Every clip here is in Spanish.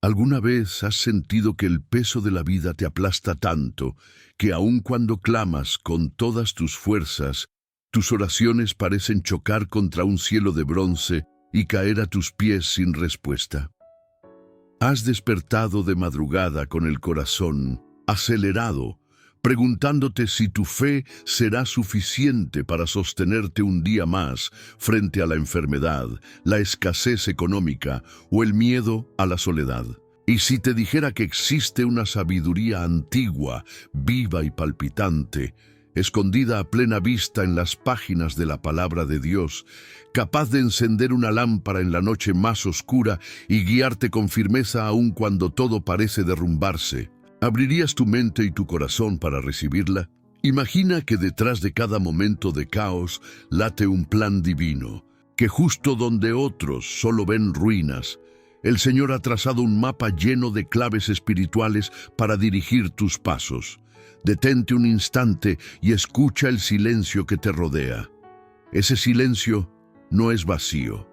¿Alguna vez has sentido que el peso de la vida te aplasta tanto que aun cuando clamas con todas tus fuerzas, tus oraciones parecen chocar contra un cielo de bronce y caer a tus pies sin respuesta? ¿Has despertado de madrugada con el corazón acelerado, preguntándote si tu fe será suficiente para sostenerte un día más frente a la enfermedad, la escasez económica o el miedo a la soledad? Y si te dijera que existe una sabiduría antigua, viva y palpitante, escondida a plena vista en las páginas de la palabra de Dios, capaz de encender una lámpara en la noche más oscura y guiarte con firmeza aun cuando todo parece derrumbarse, ¿abrirías tu mente y tu corazón para recibirla? Imagina que detrás de cada momento de caos late un plan divino, que justo donde otros solo ven ruinas, el Señor ha trazado un mapa lleno de claves espirituales para dirigir tus pasos. Detente un instante y escucha el silencio que te rodea. Ese silencio no es vacío.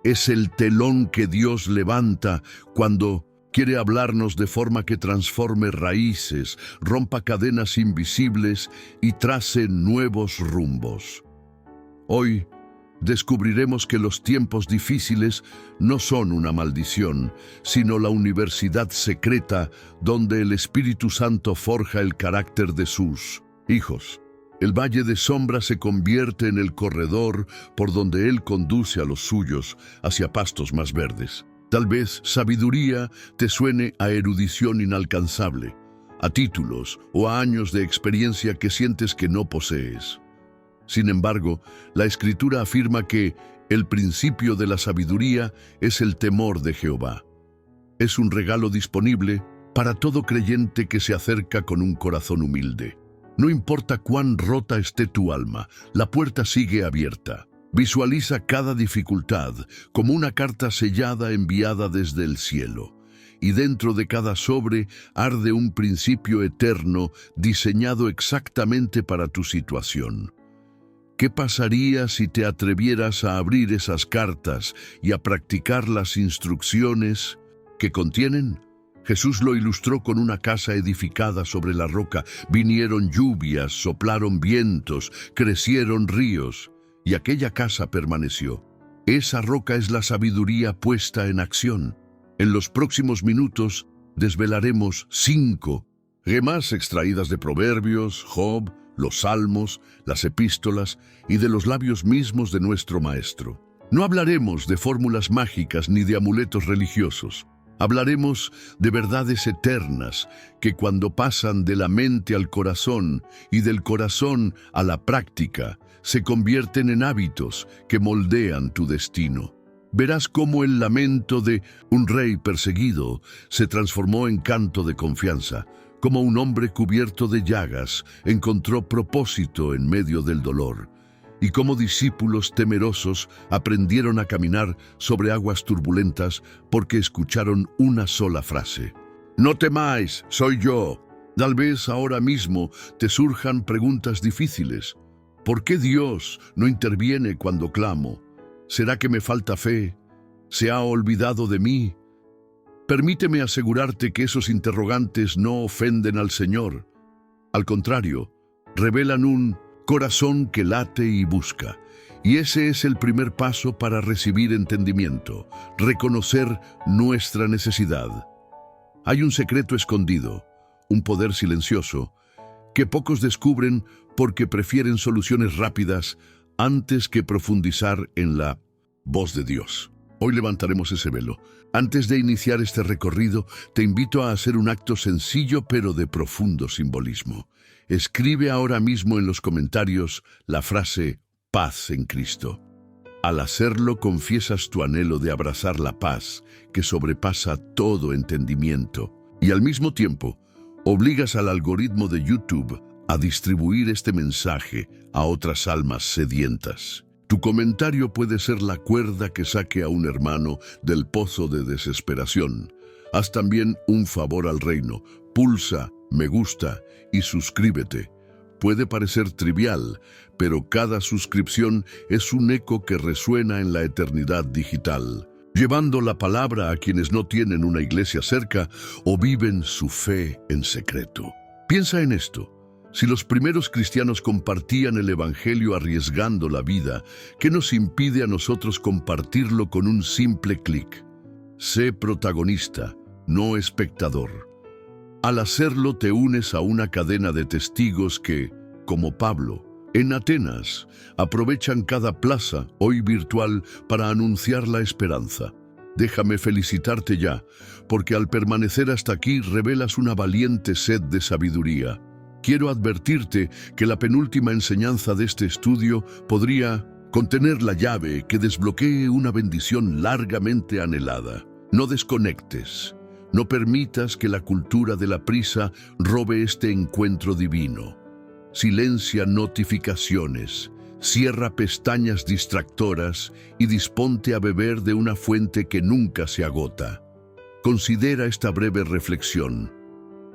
Es el telón que Dios levanta cuando quiere hablarnos de forma que transforme raíces, rompa cadenas invisibles y trace nuevos rumbos. Hoy descubriremos que los tiempos difíciles no son una maldición, sino la universidad secreta donde el Espíritu Santo forja el carácter de sus hijos. El valle de sombra se convierte en el corredor por donde Él conduce a los suyos hacia pastos más verdes. Tal vez sabiduría te suene a erudición inalcanzable, a títulos o a años de experiencia que sientes que no posees. Sin embargo, la Escritura afirma que el principio de la sabiduría es el temor de Jehová. Es un regalo disponible para todo creyente que se acerca con un corazón humilde. No importa cuán rota esté tu alma, la puerta sigue abierta. Visualiza cada dificultad como una carta sellada enviada desde el cielo. Y dentro de cada sobre arde un principio eterno diseñado exactamente para tu situación. ¿Qué pasaría si te atrevieras a abrir esas cartas y a practicar las instrucciones que contienen? Jesús lo ilustró con una casa edificada sobre la roca. Vinieron lluvias, soplaron vientos, crecieron ríos, y aquella casa permaneció. Esa roca es la sabiduría puesta en acción. En los próximos minutos desvelaremos 5 gemas extraídas de Proverbios, Job, los Salmos, las epístolas y de los labios mismos de nuestro Maestro. No hablaremos de fórmulas mágicas ni de amuletos religiosos. Hablaremos de verdades eternas que cuando pasan de la mente al corazón y del corazón a la práctica, se convierten en hábitos que moldean tu destino. Verás cómo el lamento de un rey perseguido se transformó en canto de confianza, como un hombre cubierto de llagas encontró propósito en medio del dolor, y como discípulos temerosos aprendieron a caminar sobre aguas turbulentas porque escucharon una sola frase: «No temáis, soy yo». Tal vez ahora mismo te surjan preguntas difíciles. ¿Por qué Dios no interviene cuando clamo? ¿Será que me falta fe? ¿Se ha olvidado de mí? Permíteme asegurarte que esos interrogantes no ofenden al Señor. Al contrario, revelan un corazón que late y busca. Y ese es el primer paso para recibir entendimiento, reconocer nuestra necesidad. Hay un secreto escondido, un poder silencioso, que pocos descubren porque prefieren soluciones rápidas antes que profundizar en la voz de Dios. Hoy levantaremos ese velo. Antes de iniciar este recorrido, te invito a hacer un acto sencillo pero de profundo simbolismo. Escribe ahora mismo en los comentarios la frase «paz en Cristo». Al hacerlo, confiesas tu anhelo de abrazar la paz que sobrepasa todo entendimiento y al mismo tiempo obligas al algoritmo de YouTube a distribuir este mensaje a otras almas sedientas. Tu comentario puede ser la cuerda que saque a un hermano del pozo de desesperación. Haz también un favor al reino. Pulsa, me gusta y suscríbete. Puede parecer trivial, pero cada suscripción es un eco que resuena en la eternidad digital. llevando la palabra a quienes no tienen una iglesia cerca o viven su fe en secreto. Piensa en esto. Si los primeros cristianos compartían el Evangelio arriesgando la vida, ¿qué nos impide a nosotros compartirlo con un simple clic? Sé protagonista, no espectador. Al hacerlo te unes a una cadena de testigos que, como Pablo, en Atenas, aprovechan cada plaza, hoy virtual, para anunciar la esperanza. Déjame felicitarte ya, porque al permanecer hasta aquí revelas una valiente sed de sabiduría. Quiero advertirte que la penúltima enseñanza de este estudio podría contener la llave que desbloquee una bendición largamente anhelada. No desconectes. No permitas que la cultura de la prisa robe este encuentro divino. Silencia notificaciones, cierra pestañas distractoras y disponte a beber de una fuente que nunca se agota. Considera esta breve reflexión.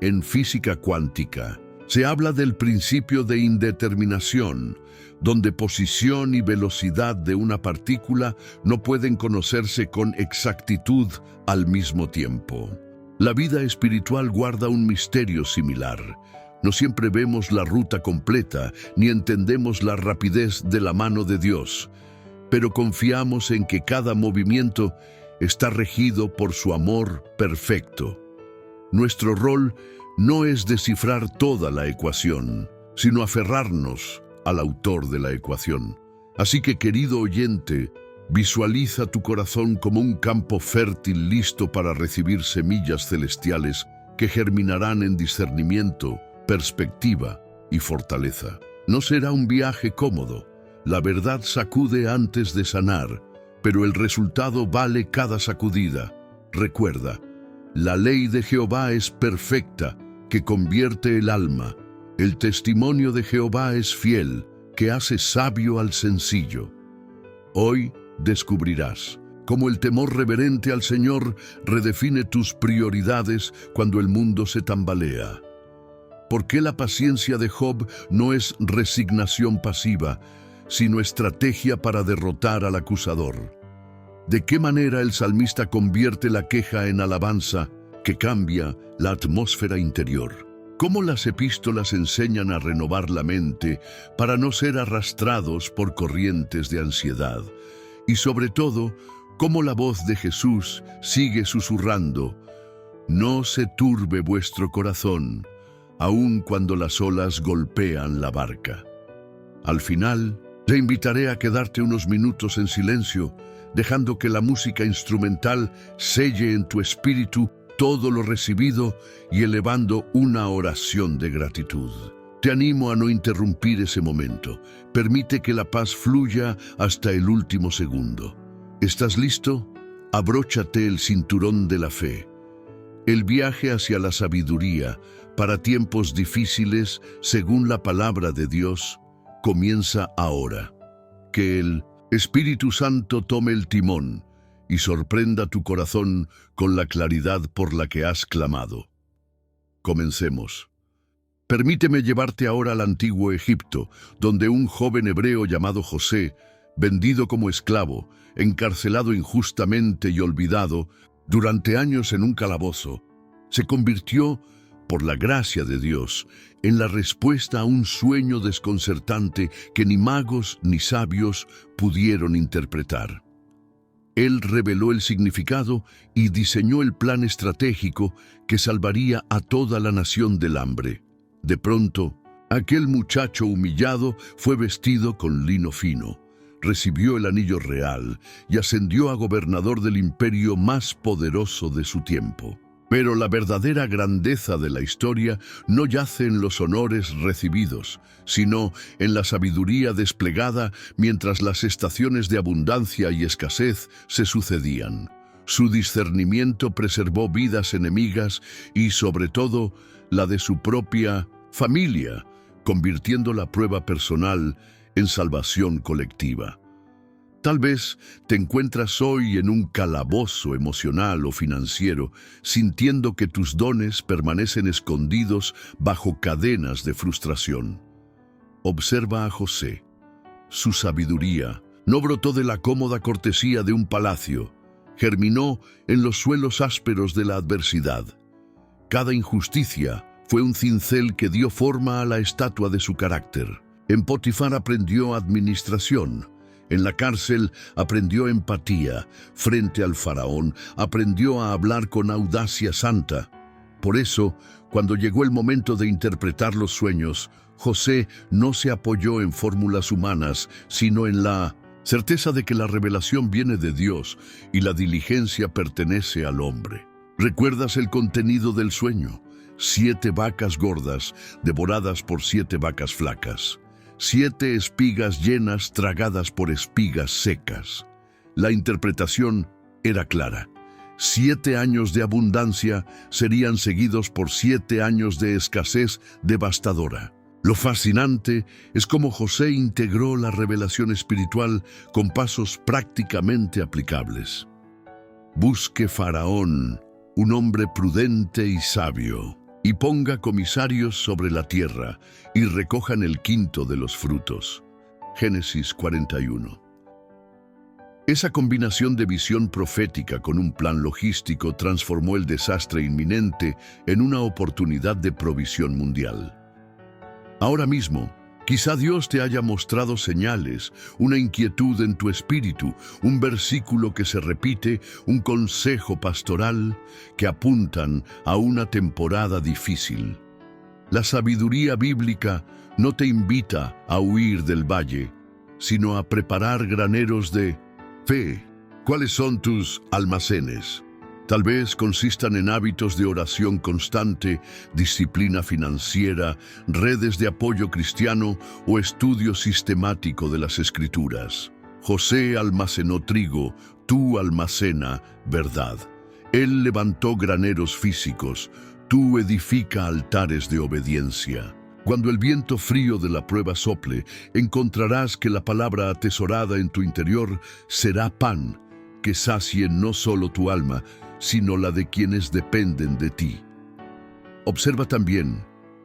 En física cuántica, se habla del principio de indeterminación, donde posición y velocidad de una partícula no pueden conocerse con exactitud al mismo tiempo. La vida espiritual guarda un misterio similar. No siempre vemos la ruta completa ni entendemos la rapidez de la mano de Dios, pero confiamos en que cada movimiento está regido por su amor perfecto. Nuestro rol no es descifrar toda la ecuación, sino aferrarnos al autor de la ecuación. Así que, querido oyente, visualiza tu corazón como un campo fértil listo para recibir semillas celestiales que germinarán en discernimiento, perspectiva y fortaleza. No será un viaje cómodo. La verdad sacude antes de sanar, pero el resultado vale cada sacudida. Recuerda, la ley de Jehová es perfecta, que convierte el alma. El testimonio de Jehová es fiel, que hace sabio al sencillo. Hoy descubrirás cómo el temor reverente al Señor redefine tus prioridades cuando el mundo se tambalea. ¿Por qué la paciencia de Job no es resignación pasiva, sino estrategia para derrotar al acusador? ¿De qué manera el salmista convierte la queja en alabanza que cambia la atmósfera interior? ¿Cómo las epístolas enseñan a renovar la mente para no ser arrastrados por corrientes de ansiedad? Y sobre todo, cómo la voz de Jesús sigue susurrando: no se turbe vuestro corazón, aun cuando las olas golpean la barca. Al final, te invitaré a quedarte unos minutos en silencio, dejando que la música instrumental selle en tu espíritu todo lo recibido y elevando una oración de gratitud. Te animo a no interrumpir ese momento. Permite que la paz fluya hasta el último segundo. ¿Estás listo? Abróchate el cinturón de la fe. El viaje hacia la sabiduría para tiempos difíciles, según la palabra de Dios, comienza ahora. Que el Espíritu Santo tome el timón y sorprenda tu corazón con la claridad por la que has clamado. Comencemos. Permíteme llevarte ahora al antiguo Egipto, donde un joven hebreo llamado José, vendido como esclavo, encarcelado injustamente y olvidado durante años en un calabozo, se convirtió, por la gracia de Dios, en la respuesta a un sueño desconcertante que ni magos ni sabios pudieron interpretar. Él reveló el significado y diseñó el plan estratégico que salvaría a toda la nación del hambre. De pronto, aquel muchacho humillado fue vestido con lino fino, recibió el anillo real y ascendió a gobernador del imperio más poderoso de su tiempo. Pero la verdadera grandeza de la historia no yace en los honores recibidos, sino en la sabiduría desplegada mientras las estaciones de abundancia y escasez se sucedían. Su discernimiento preservó vidas enemigas y, sobre todo, la de su propia familia, convirtiendo la prueba personal en salvación colectiva. Tal vez te encuentras hoy en un calabozo emocional o financiero, sintiendo que tus dones permanecen escondidos bajo cadenas de frustración. Observa a José. Su sabiduría no brotó de la cómoda cortesía de un palacio. germinó en los suelos ásperos de la adversidad. Cada injusticia fue un cincel que dio forma a la estatua de su carácter. En Potifar aprendió administración. En la cárcel aprendió empatía. Frente al faraón aprendió a hablar con audacia santa. Por eso, cuando llegó el momento de interpretar los sueños, José no se apoyó en fórmulas humanas, sino en la certeza de que la revelación viene de Dios y la diligencia pertenece al hombre. ¿Recuerdas el contenido del sueño? 7 vacas gordas devoradas por 7 vacas flacas. 7 espigas llenas tragadas por espigas secas. La interpretación era clara. 7 años de abundancia serían seguidos por 7 años de escasez devastadora. Lo fascinante es cómo José integró la revelación espiritual con pasos prácticamente aplicables. Busque Faraón, un hombre prudente y sabio, y ponga comisarios sobre la tierra, y recojan el quinto de los frutos. Génesis 41. Esa combinación de visión profética con un plan logístico transformó el desastre inminente en una oportunidad de provisión mundial. Ahora mismo, quizá Dios te haya mostrado señales, una inquietud en tu espíritu, un versículo que se repite, un consejo pastoral que apuntan a una temporada difícil. La sabiduría bíblica no te invita a huir del valle, sino a preparar graneros de fe. ¿Cuáles son tus almacenes? Tal vez consistan en hábitos de oración constante, disciplina financiera, redes de apoyo cristiano o estudio sistemático de las Escrituras. José almacenó trigo, tú almacena verdad. Él levantó graneros físicos, tú edifica altares de obediencia. Cuando el viento frío de la prueba sople, encontrarás que la palabra atesorada en tu interior será pan, que sacie no solo tu alma, sino la de quienes dependen de ti. Observa también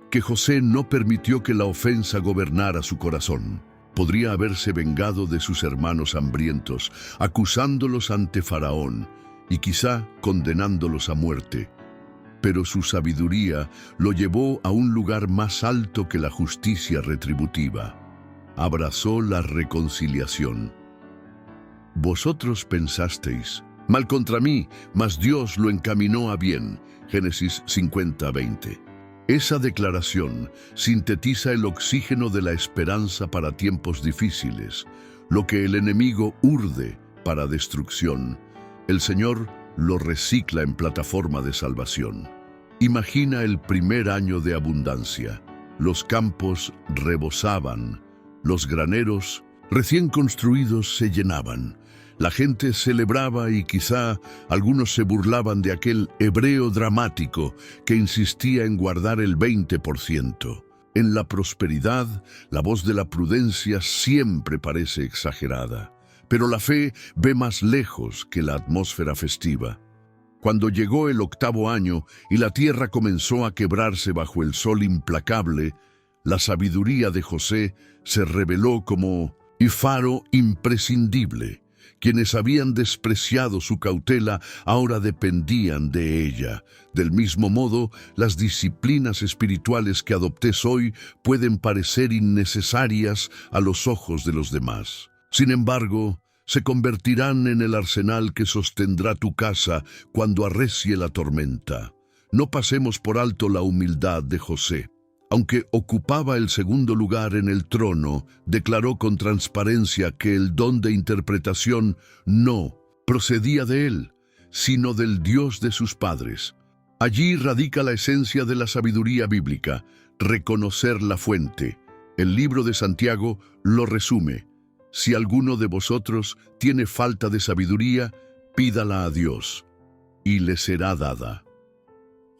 que José no permitió que la ofensa gobernara su corazón. Podría haberse vengado de sus hermanos hambrientos, acusándolos ante Faraón y quizá condenándolos a muerte. Pero su sabiduría lo llevó a un lugar más alto que la justicia retributiva. Abrazó la reconciliación. Vosotros pensasteis mal contra mí, mas Dios lo encaminó a bien. Génesis 50:20. Esa declaración sintetiza el oxígeno de la esperanza para tiempos difíciles. Lo que el enemigo urde para destrucción, el Señor lo recicla en plataforma de salvación. Imagina el primer año de abundancia. Los campos rebosaban, los graneros recién construidos se llenaban. La gente celebraba y quizá algunos se burlaban de aquel hebreo dramático que insistía en guardar el 20%. En la prosperidad, la voz de la prudencia siempre parece exagerada, pero la fe ve más lejos que la atmósfera festiva. Cuando llegó el 8º año y la tierra comenzó a quebrarse bajo el sol implacable, la sabiduría de José se reveló como un faro imprescindible. Quienes habían despreciado su cautela ahora dependían de ella. Del mismo modo, las disciplinas espirituales que adoptes hoy pueden parecer innecesarias a los ojos de los demás. Sin embargo, se convertirán en el arsenal que sostendrá tu casa cuando arrecie la tormenta. No pasemos por alto la humildad de José. Aunque ocupaba el 2º lugar en el trono, declaró con transparencia que el don de interpretación no procedía de él, sino del Dios de sus padres. Allí radica la esencia de la sabiduría bíblica, reconocer la fuente. El libro de Santiago lo resume. Si alguno de vosotros tiene falta de sabiduría, pídala a Dios, y le será dada.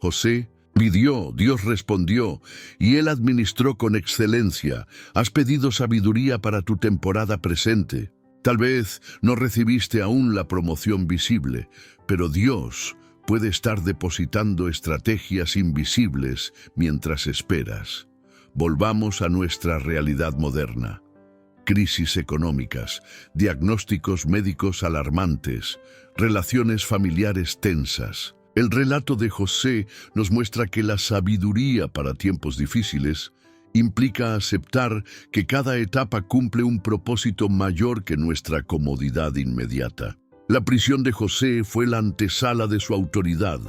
José pidió, Dios respondió, y Él administró con excelencia. Has pedido sabiduría para tu temporada presente. Tal vez no recibiste aún la promoción visible, pero Dios puede estar depositando estrategias invisibles mientras esperas. Volvamos a nuestra realidad moderna. crisis económicas, diagnósticos médicos alarmantes, relaciones familiares tensas. El relato de José nos muestra que la sabiduría para tiempos difíciles implica aceptar que cada etapa cumple un propósito mayor que nuestra comodidad inmediata. La prisión de José fue la antesala de su autoridad.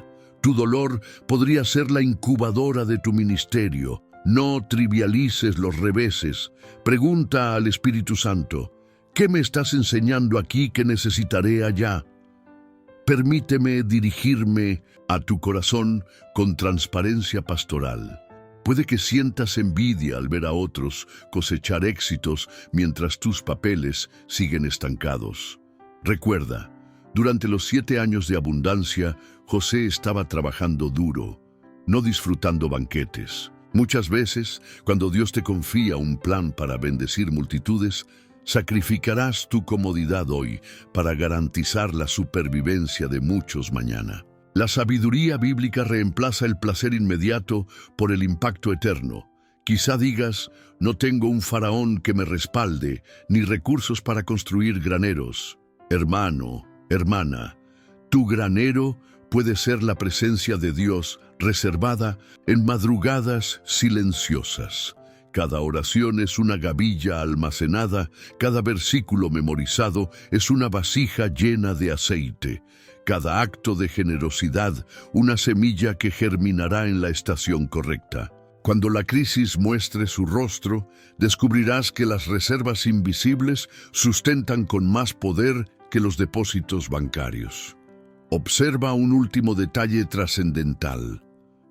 Tu dolor podría ser la incubadora de tu ministerio. No trivialices los reveses. Pregunta al Espíritu Santo, ¿qué me estás enseñando aquí que necesitaré allá? Permíteme dirigirme a tu corazón con transparencia pastoral. Puede que sientas envidia al ver a otros cosechar éxitos mientras tus papeles siguen estancados. Recuerda, durante los 7 años de abundancia, José estaba trabajando duro, no disfrutando banquetes. Muchas veces, cuando Dios te confía un plan para bendecir multitudes, sacrificarás tu comodidad hoy para garantizar la supervivencia de muchos mañana. La sabiduría bíblica reemplaza el placer inmediato por el impacto eterno. Quizá digas, no tengo un faraón que me respalde, ni recursos para construir graneros. Hermano, hermana, tu granero puede ser la presencia de Dios reservada en madrugadas silenciosas. Cada oración es una gavilla almacenada, cada versículo memorizado es una vasija llena de aceite. Cada acto de generosidad, una semilla que germinará en la estación correcta. Cuando la crisis muestre su rostro, descubrirás que las reservas invisibles sustentan con más poder que los depósitos bancarios. Observa un último detalle trascendental.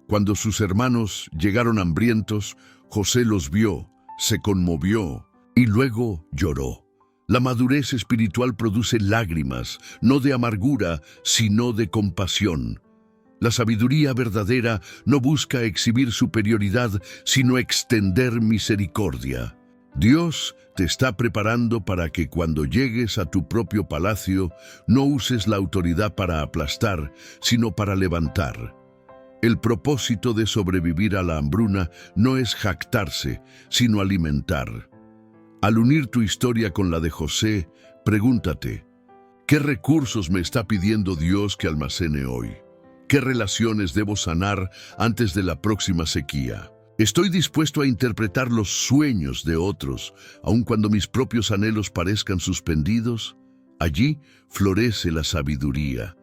Cuando sus hermanos llegaron hambrientos, José los vio, se conmovió y luego lloró. La madurez espiritual produce lágrimas, no de amargura, sino de compasión. La sabiduría verdadera no busca exhibir superioridad, sino extender misericordia. Dios te está preparando para que cuando llegues a tu propio palacio, no uses la autoridad para aplastar, sino para levantar. El propósito de sobrevivir a la hambruna no es jactarse, sino alimentar. Al unir tu historia con la de José, pregúntate, ¿qué recursos me está pidiendo Dios que almacene hoy? ¿Qué relaciones debo sanar antes de la próxima sequía? ¿Estoy dispuesto a interpretar los sueños de otros, aun cuando mis propios anhelos parezcan suspendidos? Allí florece la sabiduría,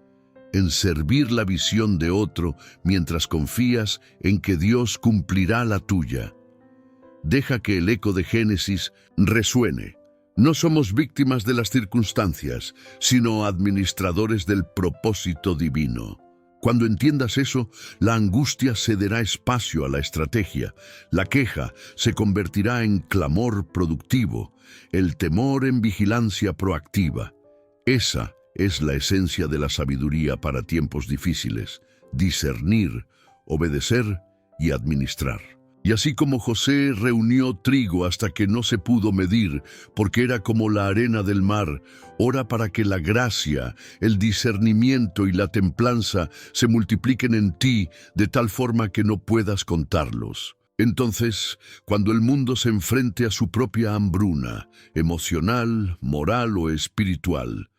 en servir la visión de otro mientras confías en que Dios cumplirá la tuya. Deja que el eco de Génesis resuene. No somos víctimas de las circunstancias, sino administradores del propósito divino. Cuando entiendas eso, la angustia cederá espacio a la estrategia, la queja se convertirá en clamor productivo, el temor en vigilancia proactiva. Esa es la esencia de la sabiduría para tiempos difíciles: discernir, obedecer y administrar. Y así como José reunió trigo hasta que no se pudo medir, porque era como la arena del mar, ora para que la gracia, el discernimiento y la templanza se multipliquen en ti de tal forma que no puedas contarlos. Entonces, cuando el mundo se enfrente a su propia hambruna, emocional, moral o espiritual,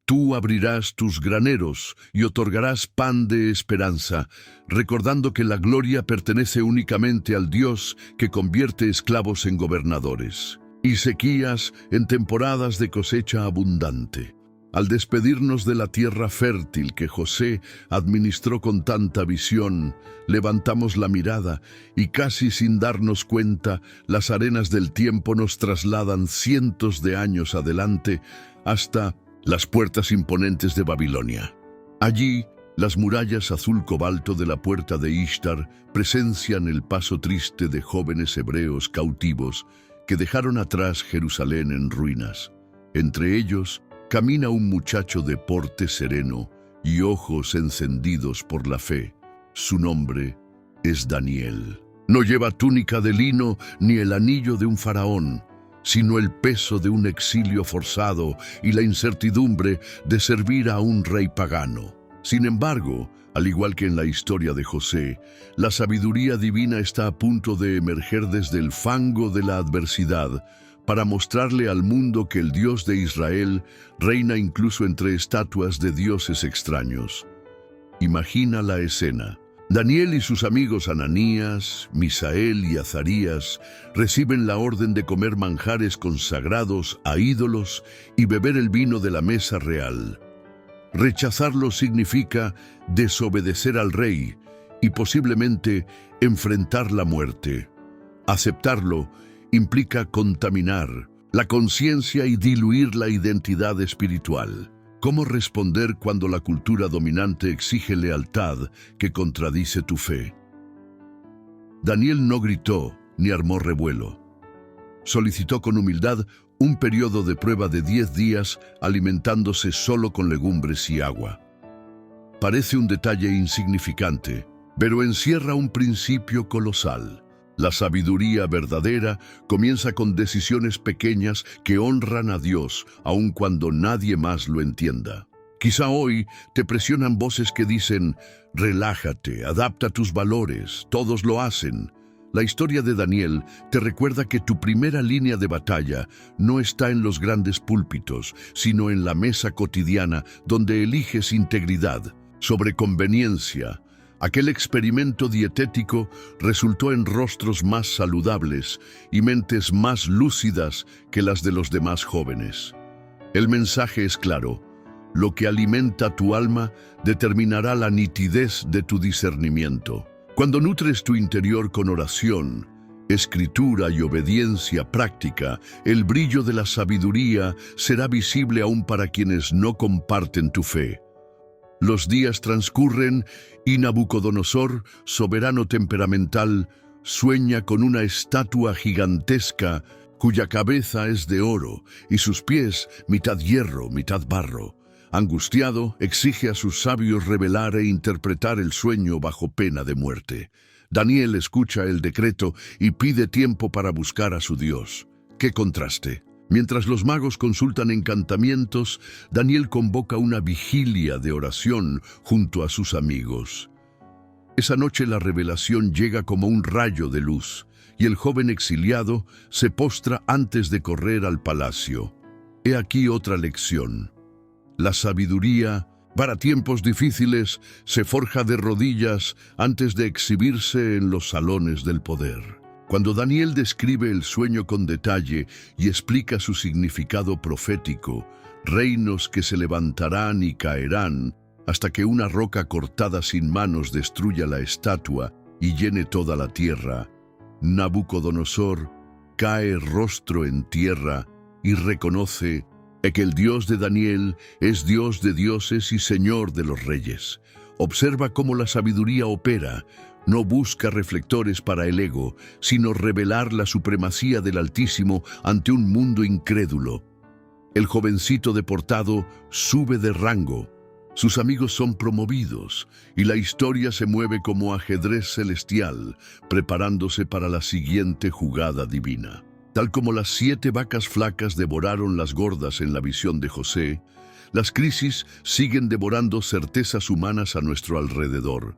tú abrirás tus graneros y otorgarás pan de esperanza, recordando que la gloria pertenece únicamente al Dios que convierte esclavos en gobernadores, y sequías en temporadas de cosecha abundante. Al despedirnos de la tierra fértil que José administró con tanta visión, levantamos la mirada y casi sin darnos cuenta, las arenas del tiempo nos trasladan cientos de años adelante hasta las puertas imponentes de Babilonia. Allí, las murallas azul cobalto de la puerta de Ishtar presencian el paso triste de jóvenes hebreos cautivos que dejaron atrás Jerusalén en ruinas. Entre ellos, camina un muchacho de porte sereno y ojos encendidos por la fe. Su nombre es Daniel. No lleva túnica de lino ni el anillo de un faraón, sino el peso de un exilio forzado y la incertidumbre de servir a un rey pagano. Sin embargo, al igual que en la historia de José, la sabiduría divina está a punto de emerger desde el fango de la adversidad para mostrarle al mundo que el Dios de Israel reina incluso entre estatuas de dioses extraños. Imagina la escena. Daniel y sus amigos Ananías, Misael y Azarías reciben la orden de comer manjares consagrados a ídolos y beber el vino de la mesa real. Rechazarlo significa desobedecer al rey y posiblemente enfrentar la muerte. Aceptarlo implica contaminar la conciencia y diluir la identidad espiritual. ¿Cómo responder cuando la cultura dominante exige lealtad que contradice tu fe? Daniel no gritó ni armó revuelo. Solicitó con humildad un periodo de prueba de 10 días alimentándose solo con legumbres y agua. Parece un detalle insignificante, pero encierra un principio colosal. La sabiduría verdadera comienza con decisiones pequeñas que honran a Dios, aun cuando nadie más lo entienda. Quizá hoy te presionan voces que dicen, relájate, adapta tus valores, todos lo hacen. La historia de Daniel te recuerda que tu primera línea de batalla no está en los grandes púlpitos, sino en la mesa cotidiana donde eliges integridad sobre conveniencia. Aquel experimento dietético resultó en rostros más saludables y mentes más lúcidas que las de los demás jóvenes. El mensaje es claro: lo que alimenta tu alma determinará la nitidez de tu discernimiento. Cuando nutres tu interior con oración, escritura y obediencia práctica, el brillo de la sabiduría será visible aún para quienes no comparten tu fe. Los días transcurren y Nabucodonosor, soberano temperamental, sueña con una estatua gigantesca cuya cabeza es de oro y sus pies mitad hierro, mitad barro. Angustiado, exige a sus sabios revelar e interpretar el sueño bajo pena de muerte. Daniel escucha el decreto y pide tiempo para buscar a su Dios. ¡Qué contraste! Mientras los magos consultan encantamientos, Daniel convoca una vigilia de oración junto a sus amigos. Esa noche la revelación llega como un rayo de luz, y el joven exiliado se postra antes de correr al palacio. He aquí otra lección. La sabiduría, para tiempos difíciles, se forja de rodillas antes de exhibirse en los salones del poder. Cuando Daniel describe el sueño con detalle y explica su significado profético, reinos que se levantarán y caerán hasta que una roca cortada sin manos destruya la estatua y llene toda la tierra, Nabucodonosor cae rostro en tierra y reconoce que el Dios de Daniel es Dios de dioses y Señor de los reyes. Observa cómo la sabiduría opera. No busca reflectores para el ego, sino revelar la supremacía del Altísimo ante un mundo incrédulo. El jovencito deportado sube de rango. Sus amigos son promovidos y la historia se mueve como ajedrez celestial, preparándose para la siguiente jugada divina. Tal como las 7 vacas flacas devoraron las gordas en la visión de José, las crisis siguen devorando certezas humanas a nuestro alrededor.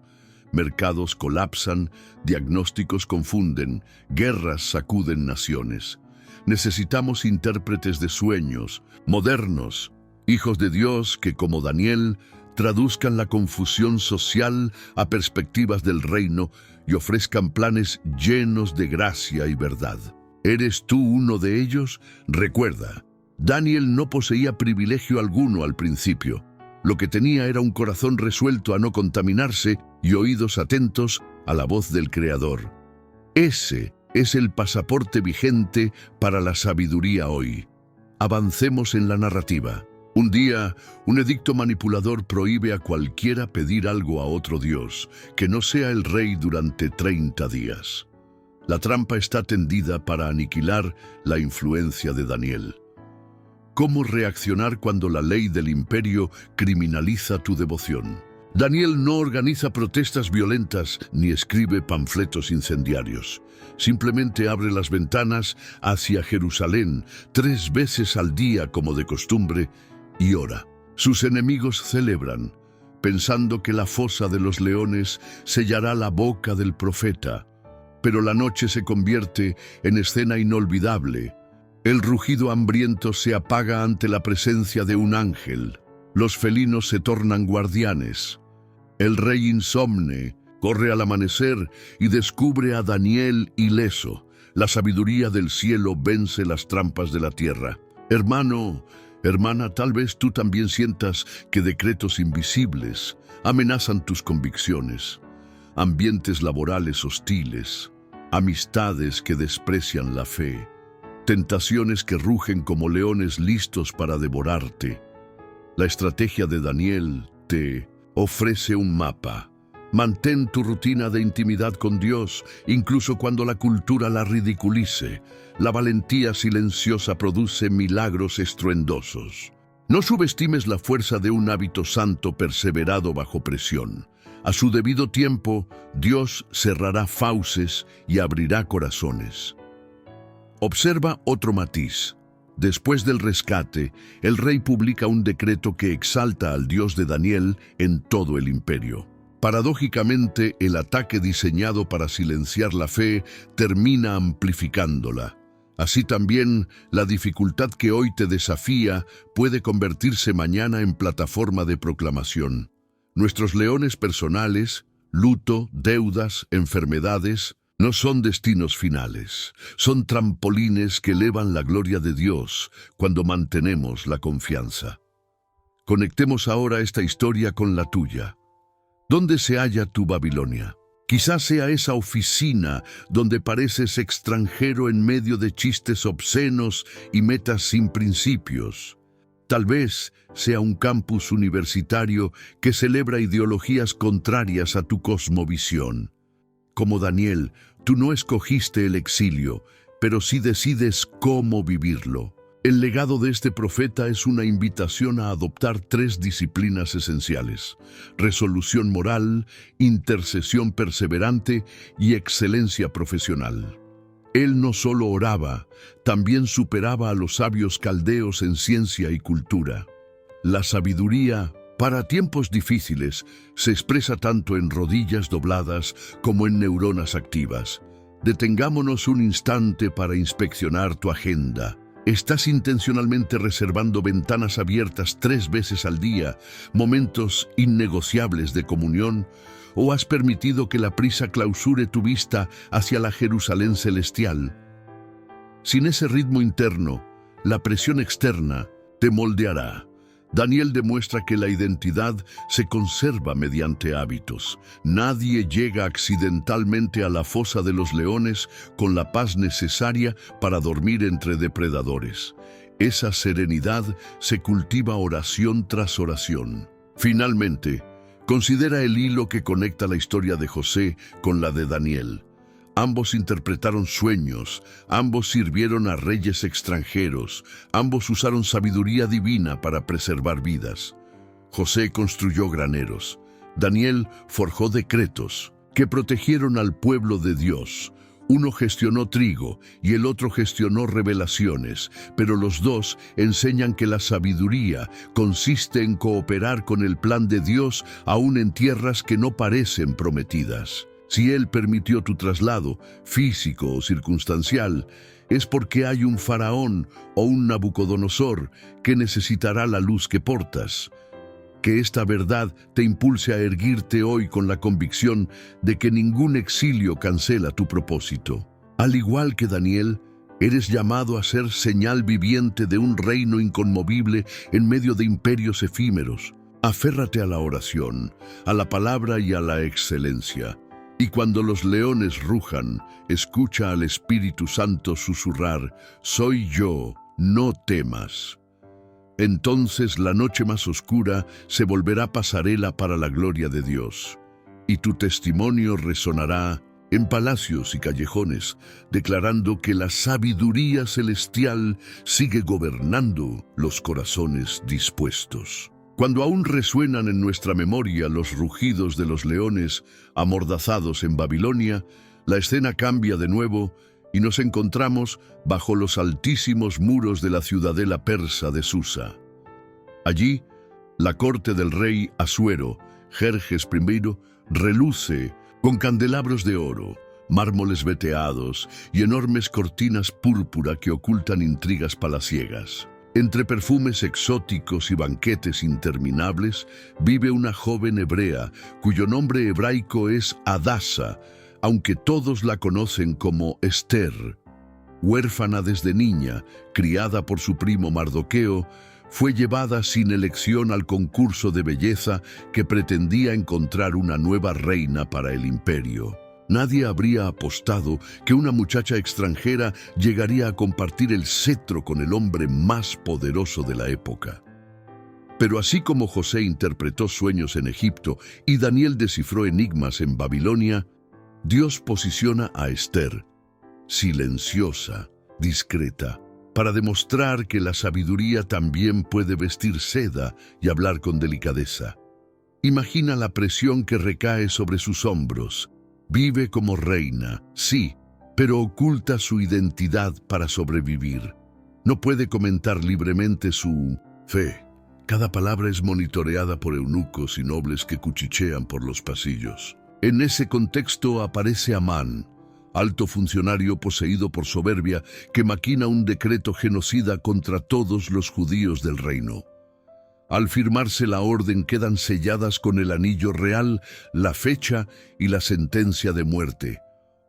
Mercados colapsan, diagnósticos confunden, guerras sacuden naciones. Necesitamos intérpretes de sueños, modernos, hijos de Dios que, como Daniel, traduzcan la confusión social a perspectivas del reino y ofrezcan planes llenos de gracia y verdad. ¿Eres tú uno de ellos? Recuerda, Daniel no poseía privilegio alguno al principio. Lo que tenía era un corazón resuelto a no contaminarse y oídos atentos a la voz del Creador. Ese es el pasaporte vigente para la sabiduría hoy. Avancemos en la narrativa. Un día, un edicto manipulador prohíbe a cualquiera pedir algo a otro Dios, que no sea el rey durante 30 días. La trampa está tendida para aniquilar la influencia de Daniel. ¿Cómo reaccionar cuando la ley del imperio criminaliza tu devoción? Daniel no organiza protestas violentas ni escribe panfletos incendiarios. Simplemente abre las ventanas hacia Jerusalén 3 veces al día como de costumbre y ora. Sus enemigos celebran, pensando que la fosa de los leones sellará la boca del profeta. Pero la noche se convierte en escena inolvidable. El rugido hambriento se apaga ante la presencia de un ángel. Los felinos se tornan guardianes. El rey insomne corre al amanecer y descubre a Daniel ileso. La sabiduría del cielo vence las trampas de la tierra. Hermano, hermana, tal vez tú también sientas que decretos invisibles amenazan tus convicciones. Ambientes laborales hostiles, amistades que desprecian la fe, tentaciones que rugen como leones listos para devorarte. La estrategia de Daniel te ofrece un mapa. Mantén tu rutina de intimidad con Dios, incluso cuando la cultura la ridiculice. La valentía silenciosa produce milagros estruendosos. No subestimes la fuerza de un hábito santo perseverado bajo presión. A su debido tiempo, Dios cerrará fauces y abrirá corazones. Observa otro matiz. Después del rescate, el rey publica un decreto que exalta al Dios de Daniel en todo el imperio. Paradójicamente, el ataque diseñado para silenciar la fe termina amplificándola. Así también, la dificultad que hoy te desafía puede convertirse mañana en plataforma de proclamación. Nuestros leones personales, luto, deudas, enfermedades, no son destinos finales, son trampolines que elevan la gloria de Dios cuando mantenemos la confianza. Conectemos ahora esta historia con la tuya. ¿Dónde se halla tu Babilonia? Quizás sea esa oficina donde pareces extranjero en medio de chistes obscenos y metas sin principios. Tal vez sea un campus universitario que celebra ideologías contrarias a tu cosmovisión. Como Daniel, tú no escogiste el exilio, pero sí decides cómo vivirlo. El legado de este profeta es una invitación a adoptar 3 disciplinas esenciales: resolución moral, intercesión perseverante y excelencia profesional. Él no solo oraba, también superaba a los sabios caldeos en ciencia y cultura. La sabiduría, para tiempos difíciles, se expresa tanto en rodillas dobladas como en neuronas activas. Detengámonos un instante para inspeccionar tu agenda. ¿Estás intencionalmente reservando ventanas abiertas 3 veces al día, momentos innegociables de comunión? ¿O has permitido que la prisa clausure tu vista hacia la Jerusalén celestial? Sin ese ritmo interno, la presión externa te moldeará. Daniel demuestra que la identidad se conserva mediante hábitos. Nadie llega accidentalmente a la fosa de los leones con la paz necesaria para dormir entre depredadores. Esa serenidad se cultiva oración tras oración. Finalmente, considera el hilo que conecta la historia de José con la de Daniel. Ambos interpretaron sueños, ambos sirvieron a reyes extranjeros, ambos usaron sabiduría divina para preservar vidas. José construyó graneros, Daniel forjó decretos que protegieron al pueblo de Dios. Uno gestionó trigo y el otro gestionó revelaciones, pero los dos enseñan que la sabiduría consiste en cooperar con el plan de Dios aún en tierras que no parecen prometidas. Si Él permitió tu traslado, físico o circunstancial, es porque hay un faraón o un Nabucodonosor que necesitará la luz que portas. Que esta verdad te impulse a erguirte hoy con la convicción de que ningún exilio cancela tu propósito. Al igual que Daniel, eres llamado a ser señal viviente de un reino inconmovible en medio de imperios efímeros. Aférrate a la oración, a la palabra y a la excelencia. Y cuando los leones rujan, escucha al Espíritu Santo susurrar: «Soy yo, no temas». Entonces la noche más oscura se volverá pasarela para la gloria de Dios, y tu testimonio resonará en palacios y callejones, declarando que la sabiduría celestial sigue gobernando los corazones dispuestos. Cuando aún resuenan en nuestra memoria los rugidos de los leones amordazados en Babilonia, la escena cambia de nuevo y nos encontramos bajo los altísimos muros de la ciudadela persa de Susa. Allí, la corte del rey Asuero, Jerjes I, reluce con candelabros de oro, mármoles veteados y enormes cortinas púrpura que ocultan intrigas palaciegas. Entre perfumes exóticos y banquetes interminables vive una joven hebrea cuyo nombre hebraico es Hadasa, aunque todos la conocen como Esther. Huérfana desde niña, criada por su primo Mardoqueo, fue llevada sin elección al concurso de belleza que pretendía encontrar una nueva reina para el imperio. Nadie habría apostado que una muchacha extranjera llegaría a compartir el cetro con el hombre más poderoso de la época. Pero así como José interpretó sueños en Egipto y Daniel descifró enigmas en Babilonia, Dios posiciona a Esther, silenciosa, discreta, para demostrar que la sabiduría también puede vestir seda y hablar con delicadeza. Imagina la presión que recae sobre sus hombros. Vive como reina, sí, pero oculta su identidad para sobrevivir. No puede comentar libremente su fe. Cada palabra es monitoreada por eunucos y nobles que cuchichean por los pasillos. En ese contexto aparece Amán, alto funcionario poseído por soberbia que maquina un decreto genocida contra todos los judíos del reino. Al firmarse la orden quedan selladas con el anillo real la fecha y la sentencia de muerte.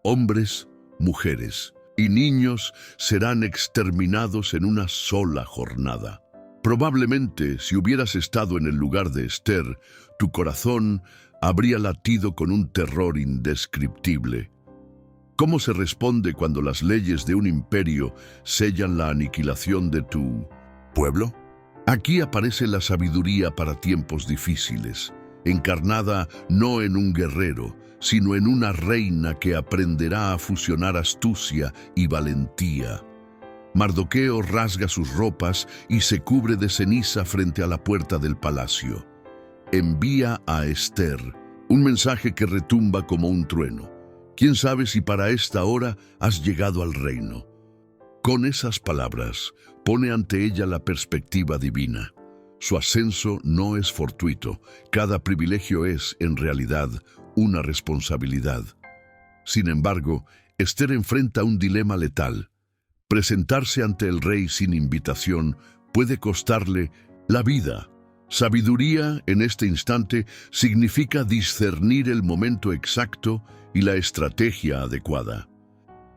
Hombres, mujeres y niños serán exterminados en una sola jornada. Probablemente, si hubieras estado en el lugar de Esther, tu corazón habría latido con un terror indescriptible. ¿Cómo se responde cuando las leyes de un imperio sellan la aniquilación de tu pueblo? Aquí aparece la sabiduría para tiempos difíciles, encarnada no en un guerrero, sino en una reina que aprenderá a fusionar astucia y valentía. Mardoqueo rasga sus ropas y se cubre de ceniza frente a la puerta del palacio. Envía a Esther un mensaje que retumba como un trueno. ¿Quién sabe si para esta hora has llegado al reino? Con esas palabras, pone ante ella la perspectiva divina. Su ascenso no es fortuito, cada privilegio es, en realidad, una responsabilidad. Sin embargo, Esther enfrenta un dilema letal. Presentarse ante el rey sin invitación puede costarle la vida. Sabiduría, en este instante, significa discernir el momento exacto y la estrategia adecuada.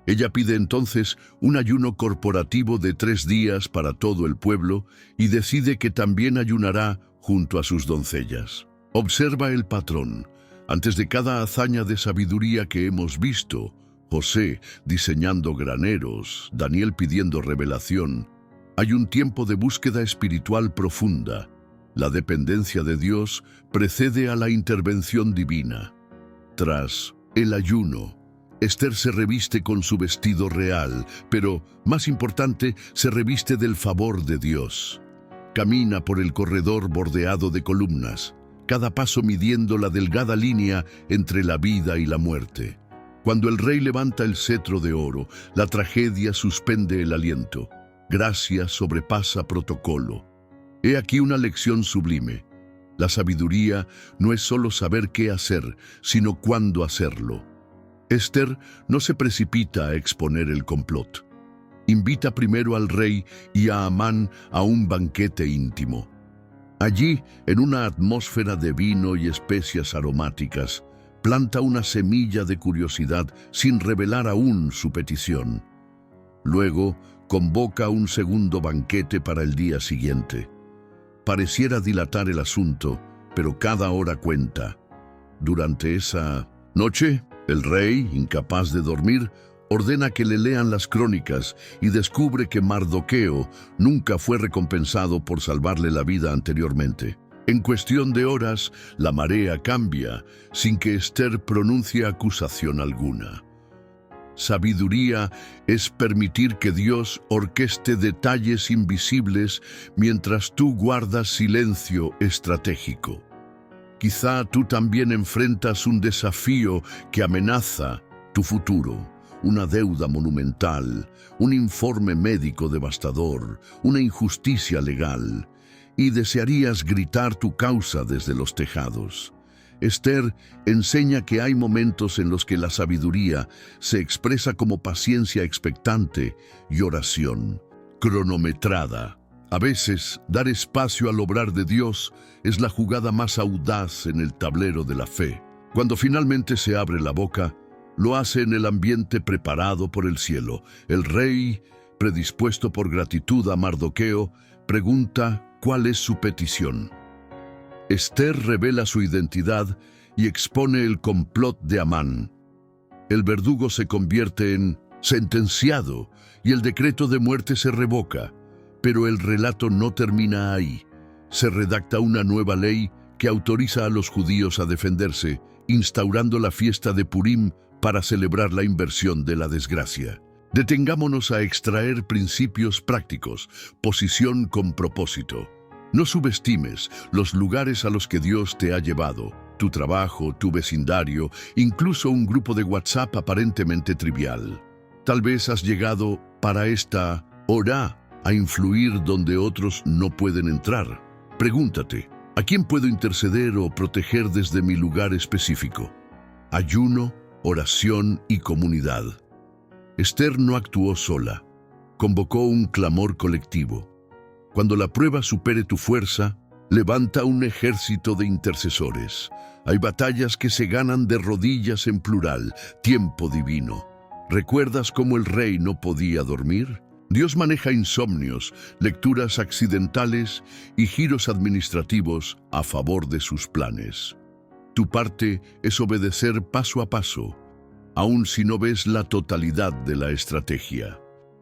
Ella pide entonces un ayuno corporativo de 3 días para todo el pueblo y decide que también ayunará junto a sus doncellas. Observa el patrón. Antes de cada hazaña de sabiduría que hemos visto, José diseñando graneros, Daniel pidiendo revelación, hay un tiempo de búsqueda espiritual profunda. La dependencia de Dios precede a la intervención divina. Tras el ayuno, Esther se reviste con su vestido real, pero, más importante, se reviste del favor de Dios. Camina por el corredor bordeado de columnas, cada paso midiendo la delgada línea entre la vida y la muerte. Cuando el rey levanta el cetro de oro, la tragedia suspende el aliento. Gracia sobrepasa protocolo. He aquí una lección sublime. La sabiduría no es solo saber qué hacer, sino cuándo hacerlo. Esther no se precipita a exponer el complot. Invita primero al rey y a Amán a un banquete íntimo. Allí, en una atmósfera de vino y especias aromáticas, planta una semilla de curiosidad sin revelar aún su petición. Luego, convoca un segundo banquete para el día siguiente. Pareciera dilatar el asunto, pero cada hora cuenta. Durante esa noche, el rey, incapaz de dormir, ordena que le lean las crónicas y descubre que Mardoqueo nunca fue recompensado por salvarle la vida anteriormente. En cuestión de horas, la marea cambia sin que Esther pronuncie acusación alguna. Sabiduría es permitir que Dios orqueste detalles invisibles mientras tú guardas silencio estratégico. Quizá tú también enfrentas un desafío que amenaza tu futuro, una deuda monumental, un informe médico devastador, una injusticia legal, y desearías gritar tu causa desde los tejados. Esther enseña que hay momentos en los que la sabiduría se expresa como paciencia expectante y oración cronometrada. A veces, dar espacio al obrar de Dios es la jugada más audaz en el tablero de la fe. Cuando finalmente se abre la boca, lo hace en el ambiente preparado por el cielo. El rey, predispuesto por gratitud a Mardoqueo, pregunta cuál es su petición. Esther revela su identidad y expone el complot de Amán. El verdugo se convierte en sentenciado y el decreto de muerte se revoca. Pero el relato no termina ahí. Se redacta una nueva ley que autoriza a los judíos a defenderse, instaurando la fiesta de Purim para celebrar la inversión de la desgracia. Detengámonos a extraer principios prácticos, posición con propósito. No subestimes los lugares a los que Dios te ha llevado, tu trabajo, tu vecindario, incluso un grupo de WhatsApp aparentemente trivial. Tal vez has llegado para esta hora a influir donde otros no pueden entrar. Pregúntate, ¿a quién puedo interceder o proteger desde mi lugar específico? Ayuno, oración y comunidad. Esther no actuó sola. Convocó un clamor colectivo. Cuando la prueba supere tu fuerza, levanta un ejército de intercesores. Hay batallas que se ganan de rodillas en plural, tiempo divino. ¿Recuerdas cómo el rey no podía dormir? Dios maneja insomnios, lecturas accidentales y giros administrativos a favor de sus planes. Tu parte es obedecer paso a paso, aun si no ves la totalidad de la estrategia.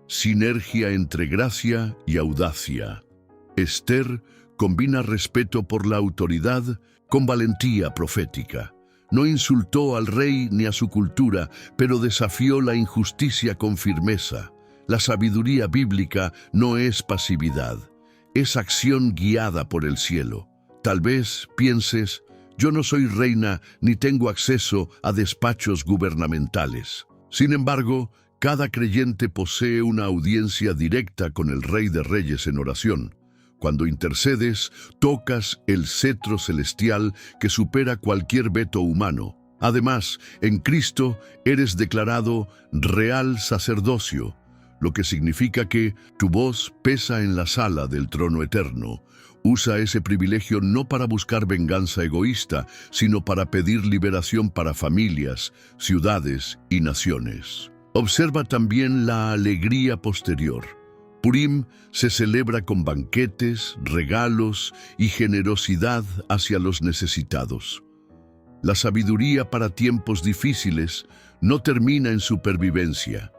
Sinergia entre gracia y audacia. Esther combina respeto por la autoridad con valentía profética. No insultó al rey ni a su cultura, pero desafió la injusticia con firmeza. La sabiduría bíblica no es pasividad, es acción guiada por el cielo. Tal vez pienses, yo no soy reina ni tengo acceso a despachos gubernamentales. Sin embargo, cada creyente posee una audiencia directa con el Rey de Reyes en oración. Cuando intercedes, tocas el cetro celestial que supera cualquier veto humano. Además, en Cristo eres declarado real sacerdocio, lo que significa que tu voz pesa en la sala del trono eterno. Usa ese privilegio no para buscar venganza egoísta, sino para pedir liberación para familias, ciudades y naciones. Observa también la alegría posterior. Purim se celebra con banquetes, regalos y generosidad hacia los necesitados. La sabiduría para tiempos difíciles no termina en supervivencia.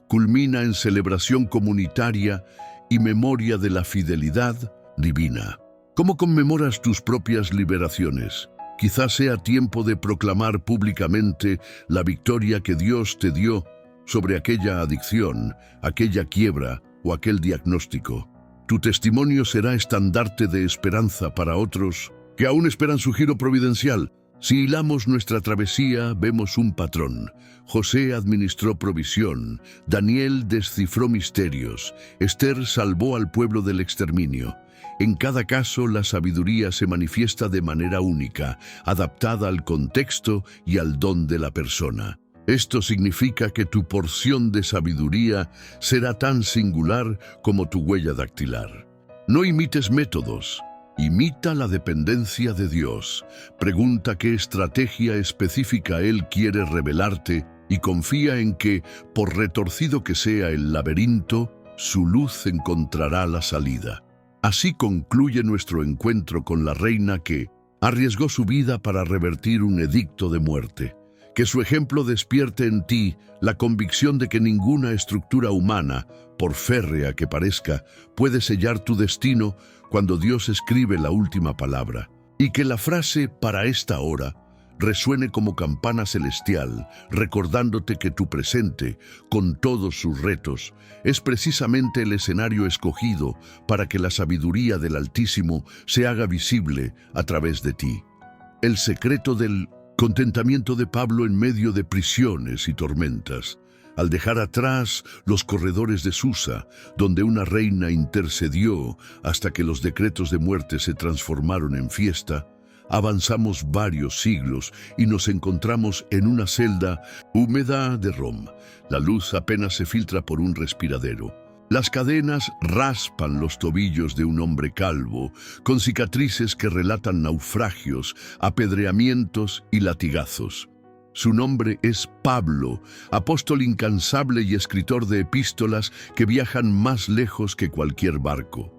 Culmina en celebración comunitaria y memoria de la fidelidad divina. ¿Cómo conmemoras tus propias liberaciones? Quizás sea tiempo de proclamar públicamente la victoria que Dios te dio sobre aquella adicción, aquella quiebra o aquel diagnóstico. Tu testimonio será estandarte de esperanza para otros que aún esperan su giro providencial. Si hilamos nuestra travesía, vemos un patrón. José administró provisión, Daniel descifró misterios, Esther salvó al pueblo del exterminio. En cada caso, la sabiduría se manifiesta de manera única, adaptada al contexto y al don de la persona. Esto significa que tu porción de sabiduría será tan singular como tu huella dactilar. No imites métodos. Imita la dependencia de Dios. Pregunta qué estrategia específica Él quiere revelarte y confía en que, por retorcido que sea el laberinto, su luz encontrará la salida. Así concluye nuestro encuentro con la reina que arriesgó su vida para revertir un edicto de muerte. Que su ejemplo despierte en ti la convicción de que ninguna estructura humana, por férrea que parezca, puede sellar tu destino cuando Dios escribe la última palabra. Y que la frase "para esta hora" resuene como campana celestial, recordándote que tu presente, con todos sus retos, es precisamente el escenario escogido para que la sabiduría del Altísimo se haga visible a través de ti. El secreto del contentamiento de Pablo en medio de prisiones y tormentas. Al dejar atrás los corredores de Susa, donde una reina intercedió hasta que los decretos de muerte se transformaron en fiesta, Avanzamos varios siglos y nos encontramos en una celda húmeda de Rom. La luz apenas se filtra por un respiradero. Las cadenas raspan los tobillos de un hombre calvo, con cicatrices que relatan naufragios, apedreamientos y latigazos. Su nombre es Pablo, apóstol incansable y escritor de epístolas que viajan más lejos que cualquier barco.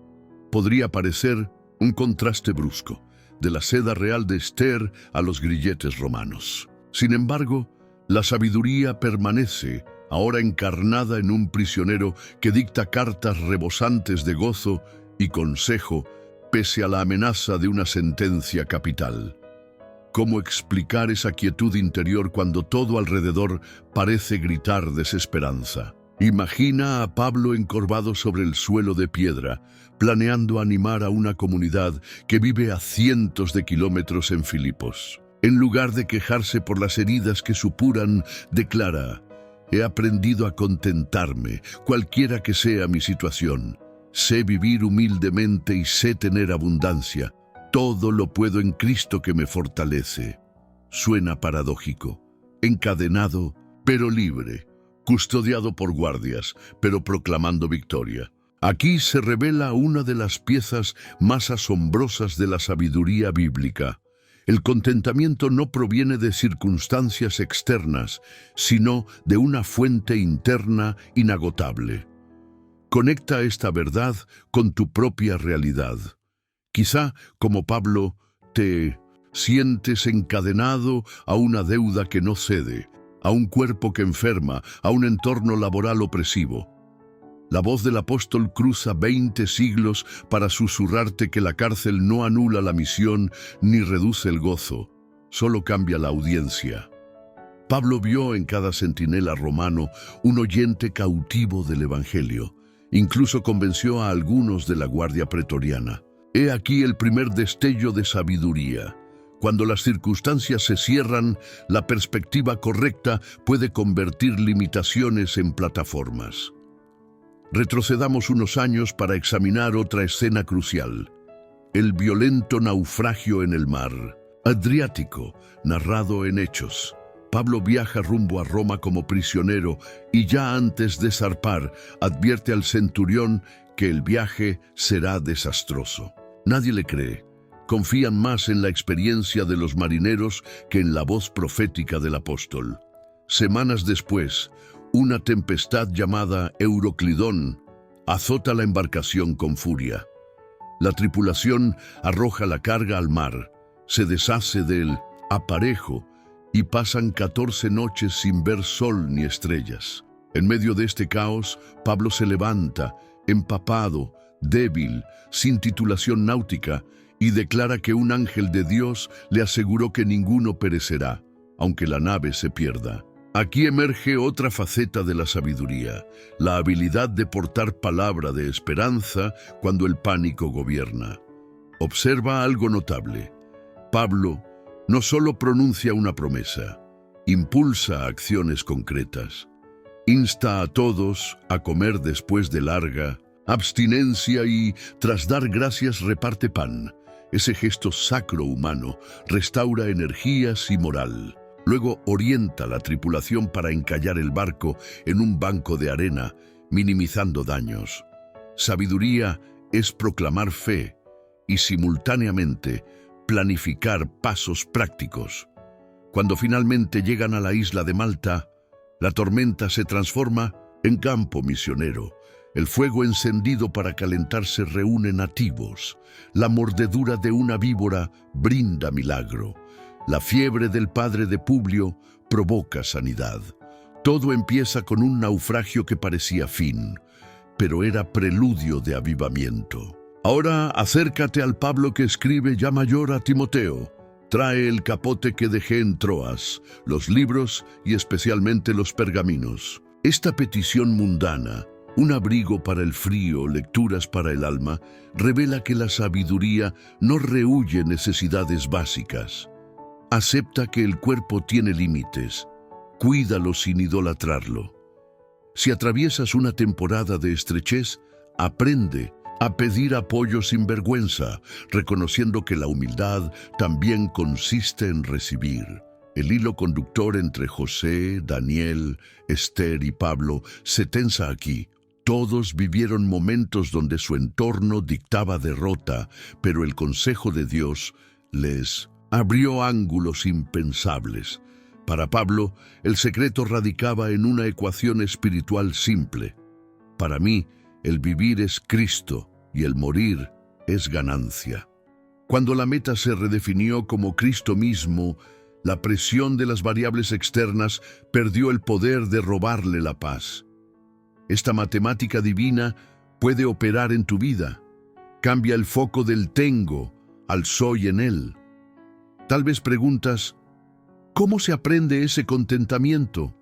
Podría parecer un contraste brusco, de la seda real de Esther a los grilletes romanos. Sin embargo, la sabiduría permanece, ahora encarnada en un prisionero que dicta cartas rebosantes de gozo y consejo, pese a la amenaza de una sentencia capital. ¿Cómo explicar esa quietud interior cuando todo alrededor parece gritar desesperanza? Imagina a Pablo encorvado sobre el suelo de piedra, planeando animar a una comunidad que vive a cientos de kilómetros en Filipos. En lugar de quejarse por las heridas que supuran, declara: «He aprendido a contentarme, cualquiera que sea mi situación. Sé vivir humildemente y sé tener abundancia. Todo lo puedo en Cristo que me fortalece». Suena paradójico. Encadenado, pero libre. Custodiado por guardias, pero proclamando victoria. Aquí se revela una de las piezas más asombrosas de la sabiduría bíblica. El contentamiento no proviene de circunstancias externas, sino de una fuente interna inagotable. Conecta esta verdad con tu propia realidad. Quizá, como Pablo, te sientes encadenado a una deuda que no cede, a un cuerpo que enferma, a un entorno laboral opresivo. La voz del apóstol cruza 20 siglos para susurrarte que la cárcel no anula la misión ni reduce el gozo, solo cambia la audiencia. Pablo vio en cada centinela romano un oyente cautivo del Evangelio. Incluso convenció a algunos de la guardia pretoriana. He aquí el primer destello de sabiduría. Cuando las circunstancias se cierran, la perspectiva correcta puede convertir limitaciones en plataformas. Retrocedamos unos años para examinar otra escena crucial. El violento naufragio en el mar Adriático, narrado en Hechos. Pablo viaja rumbo a Roma como prisionero y ya antes de zarpar advierte al centurión que el viaje será desastroso. Nadie le cree. Confían más en la experiencia de los marineros que en la voz profética del apóstol. Semanas después, una tempestad llamada Euroclidón azota la embarcación con furia. La tripulación arroja la carga al mar, se deshace del aparejo y pasan 14 noches sin ver sol ni estrellas. En medio de este caos, Pablo se levanta, empapado, débil, sin titulación náutica, y declara que un ángel de Dios le aseguró que ninguno perecerá, aunque la nave se pierda. Aquí emerge otra faceta de la sabiduría, la habilidad de portar palabra de esperanza cuando el pánico gobierna. Observa algo notable. Pablo no solo pronuncia una promesa, impulsa acciones concretas. Insta a todos a comer después de larga abstinencia y, tras dar gracias, reparte pan. Ese gesto sacro humano restaura energías y moral. Luego orienta a la tripulación para encallar el barco en un banco de arena, minimizando daños. Sabiduría es proclamar fe y simultáneamente planificar pasos prácticos. Cuando finalmente llegan a la isla de Malta, la tormenta se transforma en campo misionero. El fuego encendido para calentarse reúne nativos. La mordedura de una víbora brinda milagro. La fiebre del padre de Publio provoca sanidad. Todo empieza con un naufragio que parecía fin, pero era preludio de avivamiento. Ahora acércate al Pablo que escribe ya mayor a Timoteo. Trae el capote que dejé en Troas, los libros y especialmente los pergaminos. Esta petición mundana, un abrigo para el frío, lecturas para el alma, revela que la sabiduría no rehúye necesidades básicas. Acepta que el cuerpo tiene límites. Cuídalo sin idolatrarlo. Si atraviesas una temporada de estrechez, aprende a pedir apoyo sin vergüenza, reconociendo que la humildad también consiste en recibir. El hilo conductor entre José, Daniel, Esther y Pablo se tensa aquí. Todos vivieron momentos donde su entorno dictaba derrota, pero el consejo de Dios les abrió ángulos impensables. Para Pablo, el secreto radicaba en una ecuación espiritual simple. Para mí, el vivir es Cristo y el morir es ganancia. Cuando la meta se redefinió como Cristo mismo, la presión de las variables externas perdió el poder de robarle la paz. Esta matemática divina puede operar en tu vida. Cambia el foco del tengo al soy en él. Tal vez preguntas, ¿cómo se aprende ese contentamiento?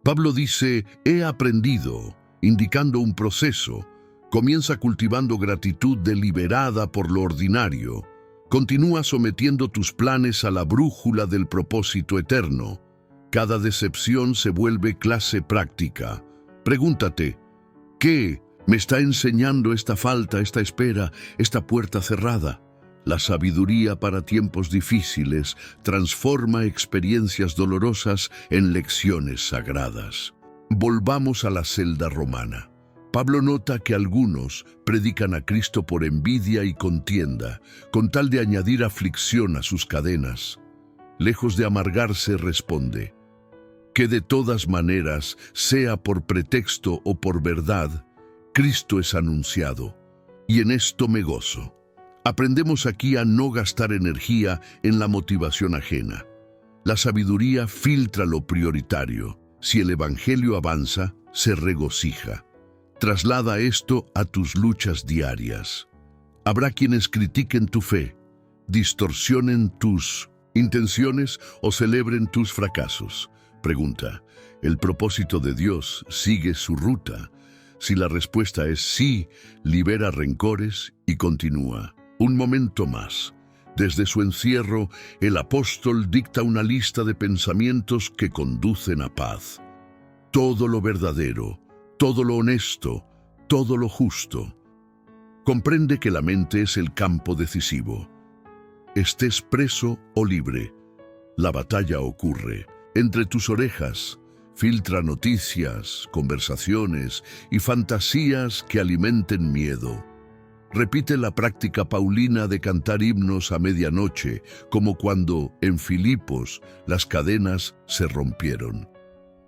Pablo dice, he aprendido, indicando un proceso. Comienza cultivando gratitud deliberada por lo ordinario. Continúa sometiendo tus planes a la brújula del propósito eterno. Cada decepción se vuelve clase práctica. Pregúntate, ¿qué me está enseñando esta falta, esta espera, esta puerta cerrada? La sabiduría para tiempos difíciles transforma experiencias dolorosas en lecciones sagradas. Volvamos a la celda romana. Pablo nota que algunos predican a Cristo por envidia y contienda, con tal de añadir aflicción a sus cadenas. Lejos de amargarse, responde, que de todas maneras, sea por pretexto o por verdad, Cristo es anunciado, y en esto me gozo. Aprendemos aquí a no gastar energía en la motivación ajena. La sabiduría filtra lo prioritario. Si el Evangelio avanza, se regocija. Traslada esto a tus luchas diarias. Habrá quienes critiquen tu fe, distorsionen tus intenciones o celebren tus fracasos. Pregunta, ¿el propósito de Dios sigue su ruta? Si la respuesta es sí, libera rencores y continúa. Un momento más. Desde su encierro, el apóstol dicta una lista de pensamientos que conducen a paz. Todo lo verdadero, todo lo honesto, todo lo justo. Comprende que la mente es el campo decisivo. Estés preso o libre, la batalla ocurre. Entre tus orejas, filtra noticias, conversaciones y fantasías que alimenten miedo. Repite la práctica paulina de cantar himnos a medianoche, como cuando, en Filipos, las cadenas se rompieron.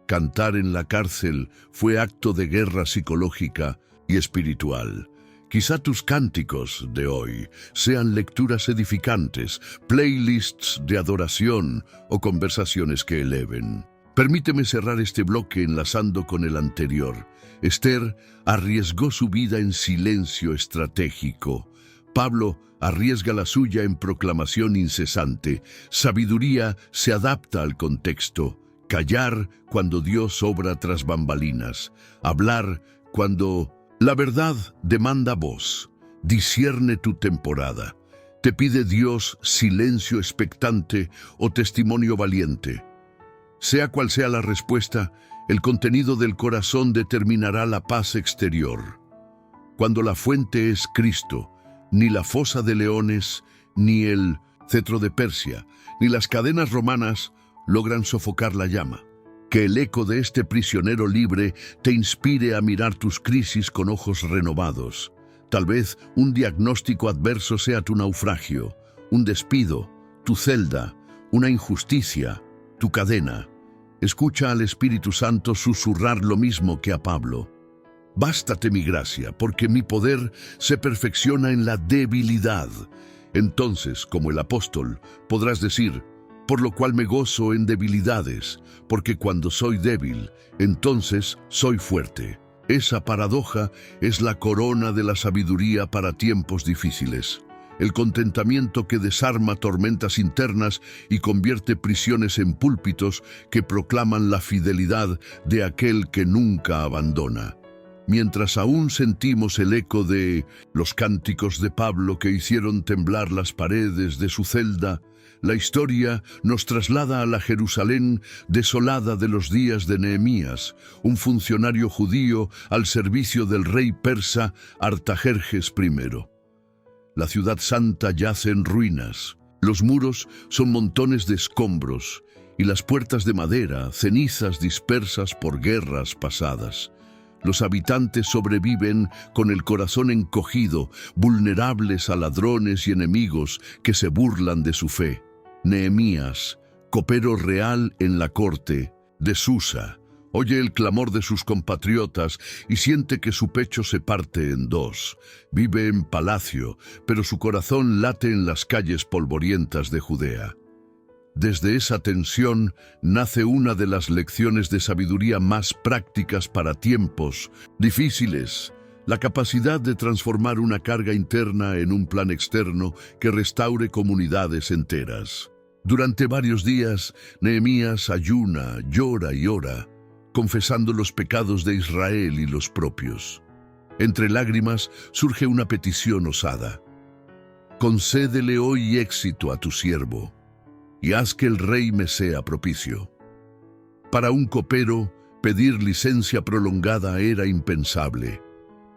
Cantar en la cárcel fue acto de guerra psicológica y espiritual. Quizá tus cánticos de hoy sean lecturas edificantes, playlists de adoración o conversaciones que eleven. Permíteme cerrar este bloque enlazando con el anterior. Esther arriesgó su vida en silencio estratégico. Pablo arriesga la suya en proclamación incesante. Sabiduría se adapta al contexto. Callar cuando Dios obra tras bambalinas. Hablar cuando la verdad demanda voz. Discierne tu temporada. Te pide Dios silencio expectante o testimonio valiente. Sea cual sea la respuesta, el contenido del corazón determinará la paz exterior. Cuando la fuente es Cristo, ni la fosa de leones, ni el cetro de Persia, ni las cadenas romanas logran sofocar la llama. Que el eco de este prisionero libre te inspire a mirar tus crisis con ojos renovados. Tal vez un diagnóstico adverso sea tu naufragio, un despido, tu celda, una injusticia, tu cadena. Escucha al Espíritu Santo susurrar lo mismo que a Pablo. Bástate mi gracia, porque mi poder se perfecciona en la debilidad. Entonces, como el apóstol, podrás decir, por lo cual me gozo en debilidades, porque cuando soy débil, entonces soy fuerte. Esa paradoja es la corona de la sabiduría para tiempos difíciles. El contentamiento que desarma tormentas internas y convierte prisiones en púlpitos que proclaman la fidelidad de aquel que nunca abandona. Mientras aún sentimos el eco de los cánticos de Pablo que hicieron temblar las paredes de su celda, La historia nos traslada a la Jerusalén desolada de los días de Nehemías, un funcionario judío al servicio del rey persa Artajerjes I. La ciudad santa yace en ruinas. Los muros son montones de escombros y las puertas de madera, cenizas dispersas por guerras pasadas. Los habitantes sobreviven con el corazón encogido, vulnerables a ladrones y enemigos que se burlan de su fe. Nehemías, copero real en la corte de Susa, oye el clamor de sus compatriotas y siente que su pecho se parte en dos. Vive en palacio, pero su corazón late en las calles polvorientas de Judea. Desde esa tensión nace una de las lecciones de sabiduría más prácticas para tiempos difíciles, la capacidad de transformar una carga interna en un plan externo que restaure comunidades enteras. Durante varios días, Nehemías ayuna, llora y ora, confesando los pecados de Israel y los propios. Entre lágrimas surge una petición osada. Concédele hoy éxito a tu siervo, y haz que el rey me sea propicio. Para un copero, pedir licencia prolongada era impensable.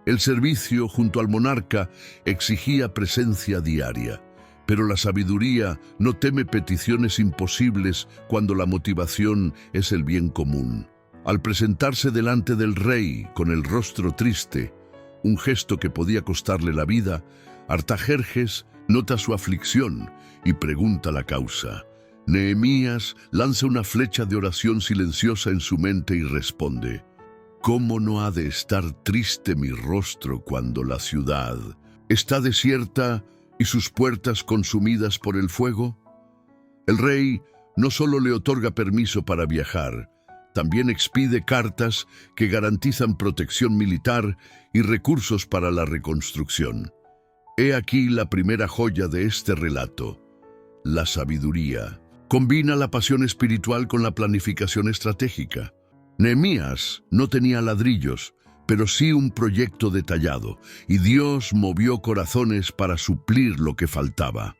El servicio junto al monarca exigía presencia diaria, pero la sabiduría no teme peticiones imposibles cuando la motivación es el bien común. Al presentarse delante del rey con el rostro triste, un gesto que podía costarle la vida, Artajerjes nota su aflicción y pregunta la causa. Nehemías lanza una flecha de oración silenciosa en su mente y responde: ¿Cómo no ha de estar triste mi rostro cuando la ciudad está desierta y sus puertas consumidas por el fuego? El rey no solo le otorga permiso para viajar, también expide cartas que garantizan protección militar y recursos para la reconstrucción. He aquí la primera joya de este relato: la sabiduría. Combina la pasión espiritual con la planificación estratégica. Nehemías no tenía ladrillos, pero sí un proyecto detallado, y Dios movió corazones para suplir lo que faltaba.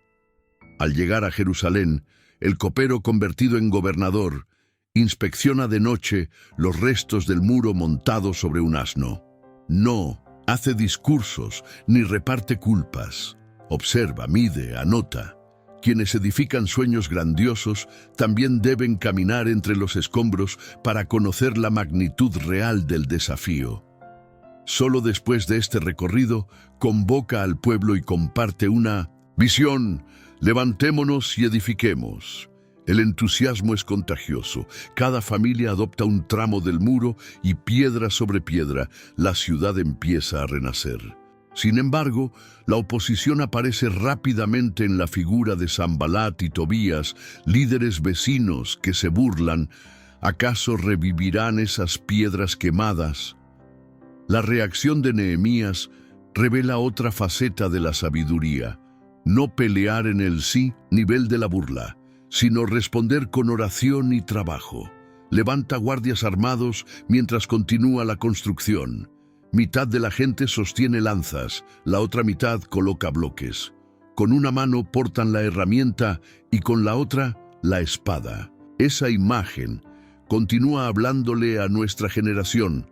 Al llegar a Jerusalén, el copero convertido en gobernador inspecciona de noche los restos del muro montado sobre un asno. No hace discursos ni reparte culpas. Observa, mide, anota. Quienes edifican sueños grandiosos también deben caminar entre los escombros para conocer la magnitud real del desafío. Solo después de este recorrido, convoca al pueblo y comparte una visión: levantémonos y edifiquemos. El entusiasmo es contagioso. Cada familia adopta un tramo del muro y piedra sobre piedra, la ciudad empieza a renacer. Sin embargo, la oposición aparece rápidamente en la figura de Sanbalat y Tobías, líderes vecinos que se burlan. ¿Acaso revivirán esas piedras quemadas? La reacción de Nehemías revela otra faceta de la sabiduría: no pelear en el sí nivel de la burla, sino responder con oración y trabajo. Levanta guardias armados mientras continúa la construcción. Mitad de la gente sostiene lanzas, la otra mitad coloca bloques. Con una mano portan la herramienta y con la otra la espada. Esa imagen continúa hablándole a nuestra generación.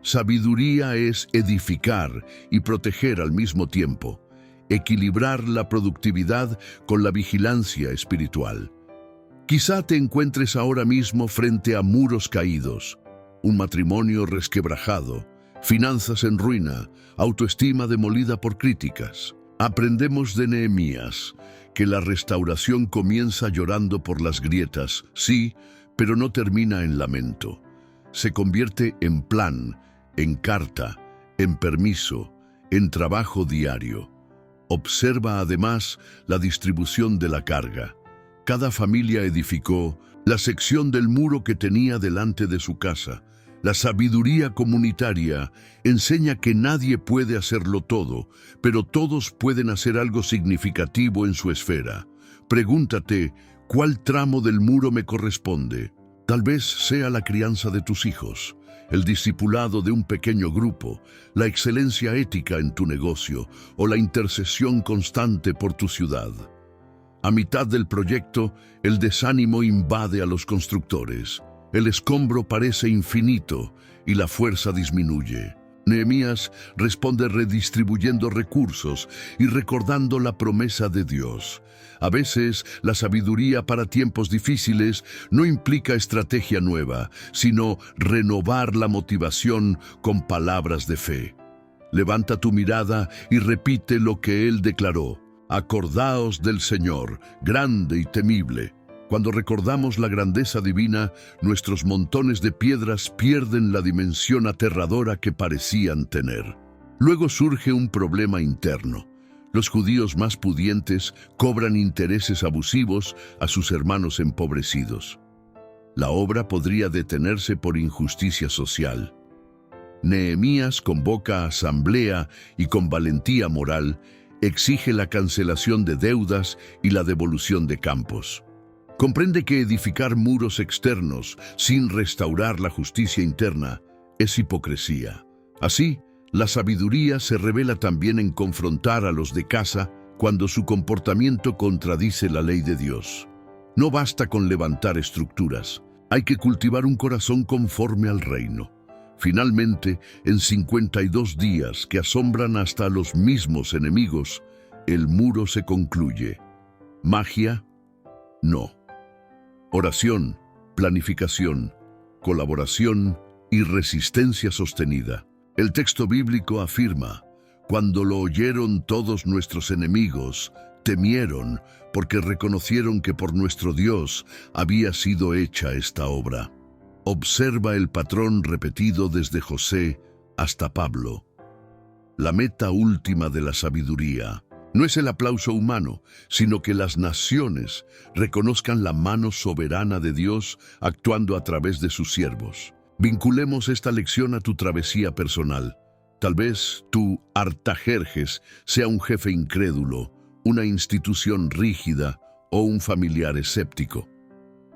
Sabiduría es edificar y proteger al mismo tiempo, equilibrar la productividad con la vigilancia espiritual. Quizá te encuentres ahora mismo frente a muros caídos, un matrimonio resquebrajado, finanzas en ruina, autoestima demolida por críticas. Aprendemos de Nehemías que la restauración comienza llorando por las grietas, sí, pero no termina en lamento. Se convierte en plan, en carta, en permiso, en trabajo diario. Observa además la distribución de la carga. Cada familia edificó la sección del muro que tenía delante de su casa. La sabiduría comunitaria enseña que nadie puede hacerlo todo, pero todos pueden hacer algo significativo en su esfera. Pregúntate, ¿cuál tramo del muro me corresponde? Tal vez sea la crianza de tus hijos, el discipulado de un pequeño grupo, la excelencia ética en tu negocio o la intercesión constante por tu ciudad. A mitad del proyecto, el desánimo invade a los constructores. El escombro parece infinito y la fuerza disminuye. Nehemías responde redistribuyendo recursos y recordando la promesa de Dios. A veces, la sabiduría para tiempos difíciles no implica estrategia nueva, sino renovar la motivación con palabras de fe. Levanta tu mirada y repite lo que Él declaró. Acordaos del Señor, grande y temible. Cuando recordamos la grandeza divina, nuestros montones de piedras pierden la dimensión aterradora que parecían tener. Luego surge un problema interno. Los judíos más pudientes cobran intereses abusivos a sus hermanos empobrecidos. La obra podría detenerse por injusticia social. Nehemías convoca asamblea y con valentía moral exige la cancelación de deudas y la devolución de campos. Comprende que edificar muros externos sin restaurar la justicia interna es hipocresía. Así, la sabiduría se revela también en confrontar a los de casa cuando su comportamiento contradice la ley de Dios. No basta con levantar estructuras, hay que cultivar un corazón conforme al reino. Finalmente, en 52 días que asombran hasta a los mismos enemigos, el muro se concluye. ¿Magia? No. Oración, planificación, colaboración y resistencia sostenida. El texto bíblico afirma: cuando lo oyeron todos nuestros enemigos, temieron porque reconocieron que por nuestro Dios había sido hecha esta obra. Observa el patrón repetido desde José hasta Pablo. La meta última de la sabiduría no es el aplauso humano, sino que las naciones reconozcan la mano soberana de Dios actuando a través de sus siervos. Vinculemos esta lección a tu travesía personal. Tal vez tu Artajerjes sea un jefe incrédulo, una institución rígida o un familiar escéptico.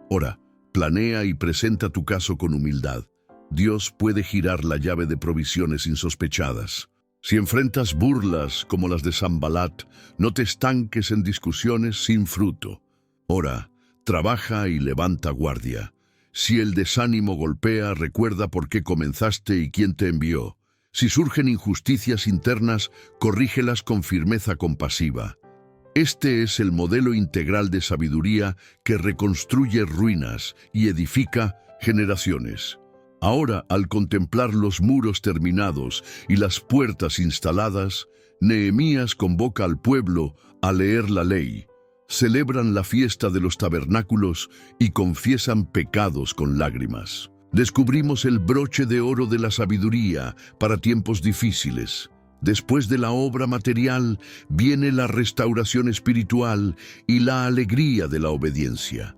Ora, planea y presenta tu caso con humildad. Dios puede girar la llave de provisiones insospechadas. Si enfrentas burlas como las de Sanbalat, no te estanques en discusiones sin fruto. Ora, trabaja y levanta guardia. Si el desánimo golpea, recuerda por qué comenzaste y quién te envió. Si surgen injusticias internas, corrígelas con firmeza compasiva. Este es el modelo integral de sabiduría que reconstruye ruinas y edifica generaciones. Ahora, al contemplar los muros terminados y las puertas instaladas, Nehemías convoca al pueblo a leer la ley. Celebran la fiesta de los tabernáculos y confiesan pecados con lágrimas. Descubrimos el broche de oro de la sabiduría para tiempos difíciles. Después de la obra material viene la restauración espiritual y la alegría de la obediencia.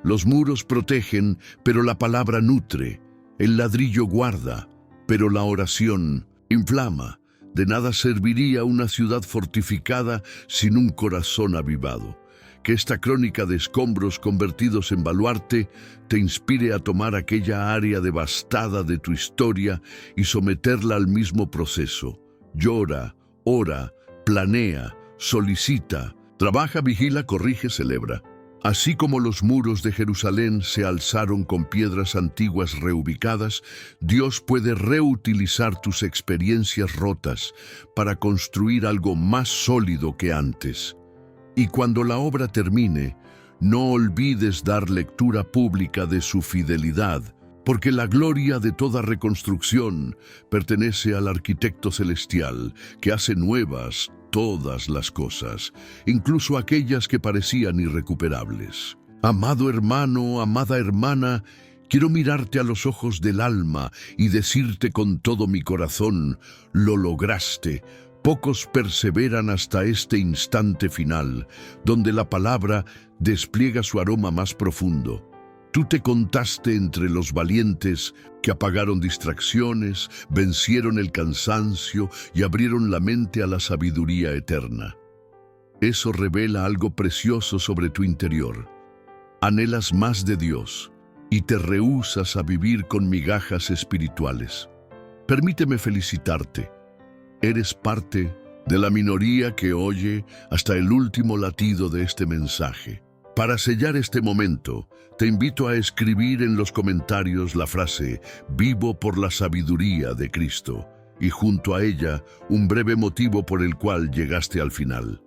Los muros protegen, pero la palabra nutre. El ladrillo guarda, pero la oración inflama. De nada serviría una ciudad fortificada sin un corazón avivado. Que esta crónica de escombros convertidos en baluarte te inspire a tomar aquella área devastada de tu historia y someterla al mismo proceso. Llora, ora, planea, solicita, trabaja, vigila, corrige, celebra. Así como los muros de Jerusalén se alzaron con piedras antiguas reubicadas, Dios puede reutilizar tus experiencias rotas para construir algo más sólido que antes. Y cuando la obra termine, no olvides dar lectura pública de su fidelidad, porque la gloria de toda reconstrucción pertenece al arquitecto celestial, que hace nuevas todas las cosas, incluso aquellas que parecían irrecuperables. Amado hermano, amada hermana, quiero mirarte a los ojos del alma y decirte con todo mi corazón: lo lograste. Pocos perseveran hasta este instante final, donde la palabra despliega su aroma más profundo. Tú te contaste entre los valientes que apagaron distracciones, vencieron el cansancio y abrieron la mente a la sabiduría eterna. Eso revela algo precioso sobre tu interior. Anhelas más de Dios y te rehúsas a vivir con migajas espirituales. Permíteme felicitarte. Eres parte de la minoría que oye hasta el último latido de este mensaje. Para sellar este momento, te invito a escribir en los comentarios la frase «Vivo por la sabiduría de Cristo» y junto a ella un breve motivo por el cual llegaste al final.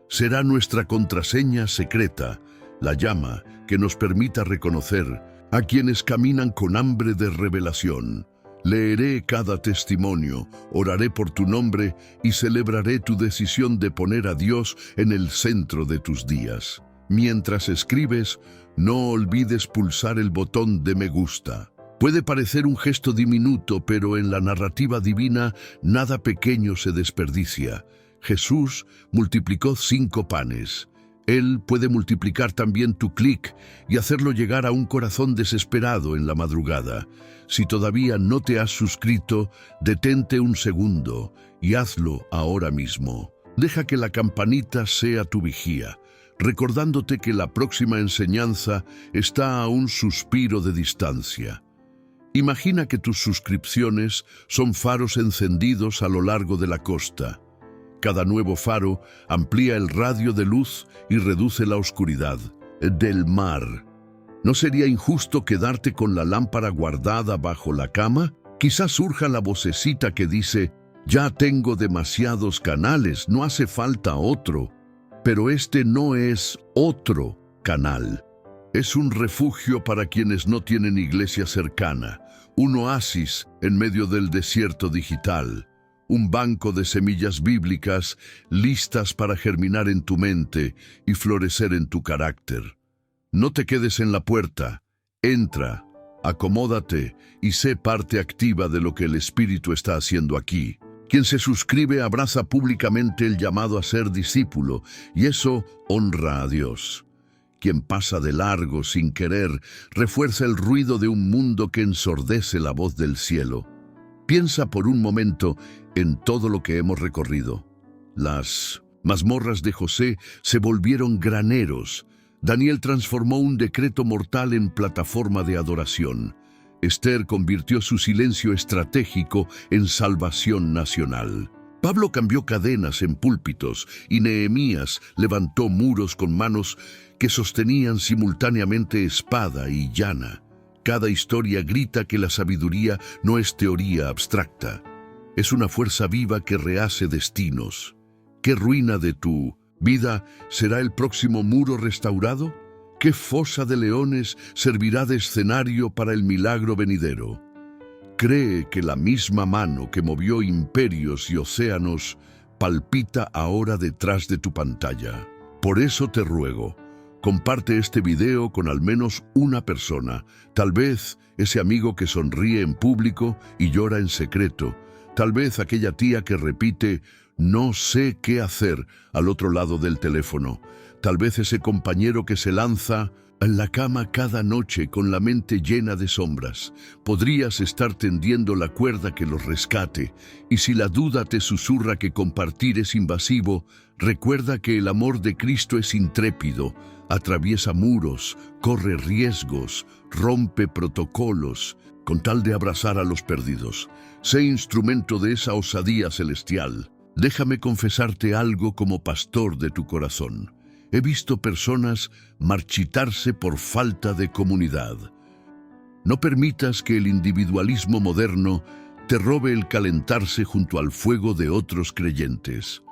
Será nuestra contraseña secreta, la llama que nos permita reconocer a quienes caminan con hambre de revelación. Leeré cada testimonio, oraré por tu nombre y celebraré tu decisión de poner a Dios en el centro de tus días. Mientras escribes, no olvides pulsar el botón de me gusta. Puede parecer un gesto diminuto, pero en la narrativa divina nada pequeño se desperdicia. Jesús multiplicó 5 panes. Él puede multiplicar también tu clic y hacerlo llegar a un corazón desesperado en la madrugada. Si todavía no te has suscrito, detente un segundo y hazlo ahora mismo. Deja que la campanita sea tu vigía, recordándote que la próxima enseñanza está a un suspiro de distancia. Imagina que tus suscripciones son faros encendidos a lo largo de la costa. Cada nuevo faro amplía el radio de luz y reduce la oscuridad del mar. ¿No sería injusto quedarte con la lámpara guardada bajo la cama? Quizás surja la vocecita que dice, ya tengo demasiados canales, no hace falta otro. Pero este no es otro canal. Es un refugio para quienes no tienen iglesia cercana, un oasis en medio del desierto digital, un banco de semillas bíblicas listas para germinar en tu mente y florecer en tu carácter. No te quedes en la puerta, entra, acomódate y sé parte activa de lo que el Espíritu está haciendo aquí. Quien se suscribe abraza públicamente el llamado a ser discípulo y eso honra a Dios. Quien pasa de largo sin querer refuerza el ruido de un mundo que ensordece la voz del cielo. Piensa por un momento en todo lo que hemos recorrido. Las mazmorras de José se volvieron graneros. Daniel transformó un decreto mortal en plataforma de adoración. Esther convirtió su silencio estratégico en salvación nacional. Pablo cambió cadenas en púlpitos y Nehemías levantó muros con manos que sostenían simultáneamente espada y llana. Cada historia grita que la sabiduría no es teoría abstracta. Es una fuerza viva que rehace destinos. ¿Qué ruina de tu vida será el próximo muro restaurado? ¿Qué fosa de leones servirá de escenario para el milagro venidero? Cree que la misma mano que movió imperios y océanos palpita ahora detrás de tu pantalla. Por eso te ruego, comparte este video con al menos una persona, tal vez ese amigo que sonríe en público y llora en secreto, tal vez aquella tía que repite «no sé qué hacer» al otro lado del teléfono, tal vez ese compañero que se lanza en la cama cada noche con la mente llena de sombras. Podrías estar tendiendo la cuerda que los rescate, y si la duda te susurra que compartir es invasivo, recuerda que el amor de Cristo es intrépido, atraviesa muros, corre riesgos, rompe protocolos, con tal de abrazar a los perdidos. Sé instrumento de esa osadía celestial. Déjame confesarte algo como pastor de tu corazón. He visto personas marchitarse por falta de comunidad. No permitas que el individualismo moderno te robe el calentarse junto al fuego de otros creyentes.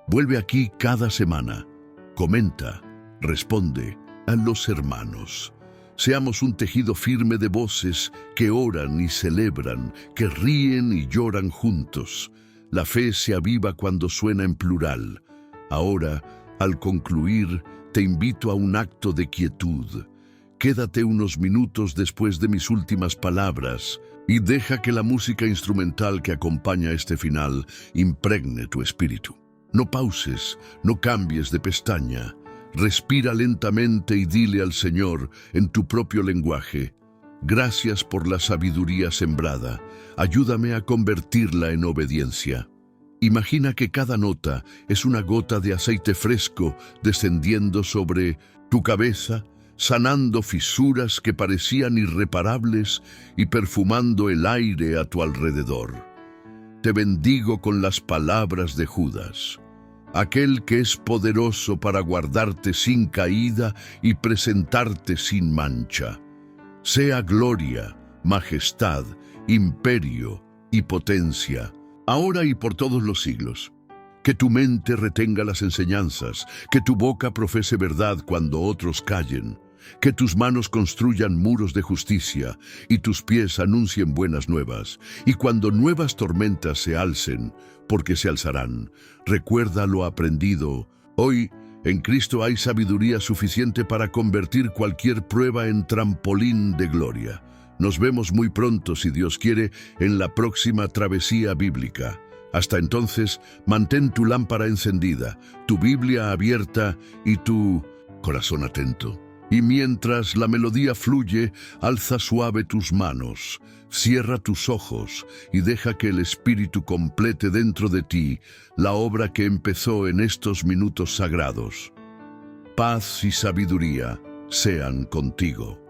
Vuelve aquí cada semana. Comenta, responde a los hermanos. Seamos un tejido firme de voces que oran y celebran, que ríen y lloran juntos. La fe se aviva cuando suena en plural. Ahora, al concluir, te invito a un acto de quietud. Quédate unos minutos después de mis últimas palabras y deja que la música instrumental que acompaña este final impregne tu espíritu. No pauses, no cambies de pestaña. Respira lentamente y dile al Señor en tu propio lenguaje: gracias por la sabiduría sembrada. Ayúdame a convertirla en obediencia. Imagina que cada nota es una gota de aceite fresco descendiendo sobre tu cabeza, sanando fisuras que parecían irreparables y perfumando el aire a tu alrededor. te bendigo con las palabras de Judas, aquel que es poderoso para guardarte sin caída y presentarte sin mancha. Sea gloria, majestad, imperio y potencia, ahora y por todos los siglos. Que tu mente retenga las enseñanzas, que tu boca profese verdad cuando otros callen, que tus manos construyan muros de justicia y tus pies anuncien buenas nuevas. Y cuando nuevas tormentas se alcen, porque se alzarán, recuerda lo aprendido. Hoy, en Cristo hay sabiduría suficiente para convertir cualquier prueba en trampolín de gloria. Nos vemos muy pronto, si Dios quiere, en la próxima travesía bíblica. Hasta entonces, mantén tu lámpara encendida, tu Biblia abierta y tu corazón atento. Y mientras la melodía fluye, alza suave tus manos, cierra tus ojos y deja que el Espíritu complete dentro de ti la obra que empezó en estos minutos sagrados. Paz y sabiduría sean contigo.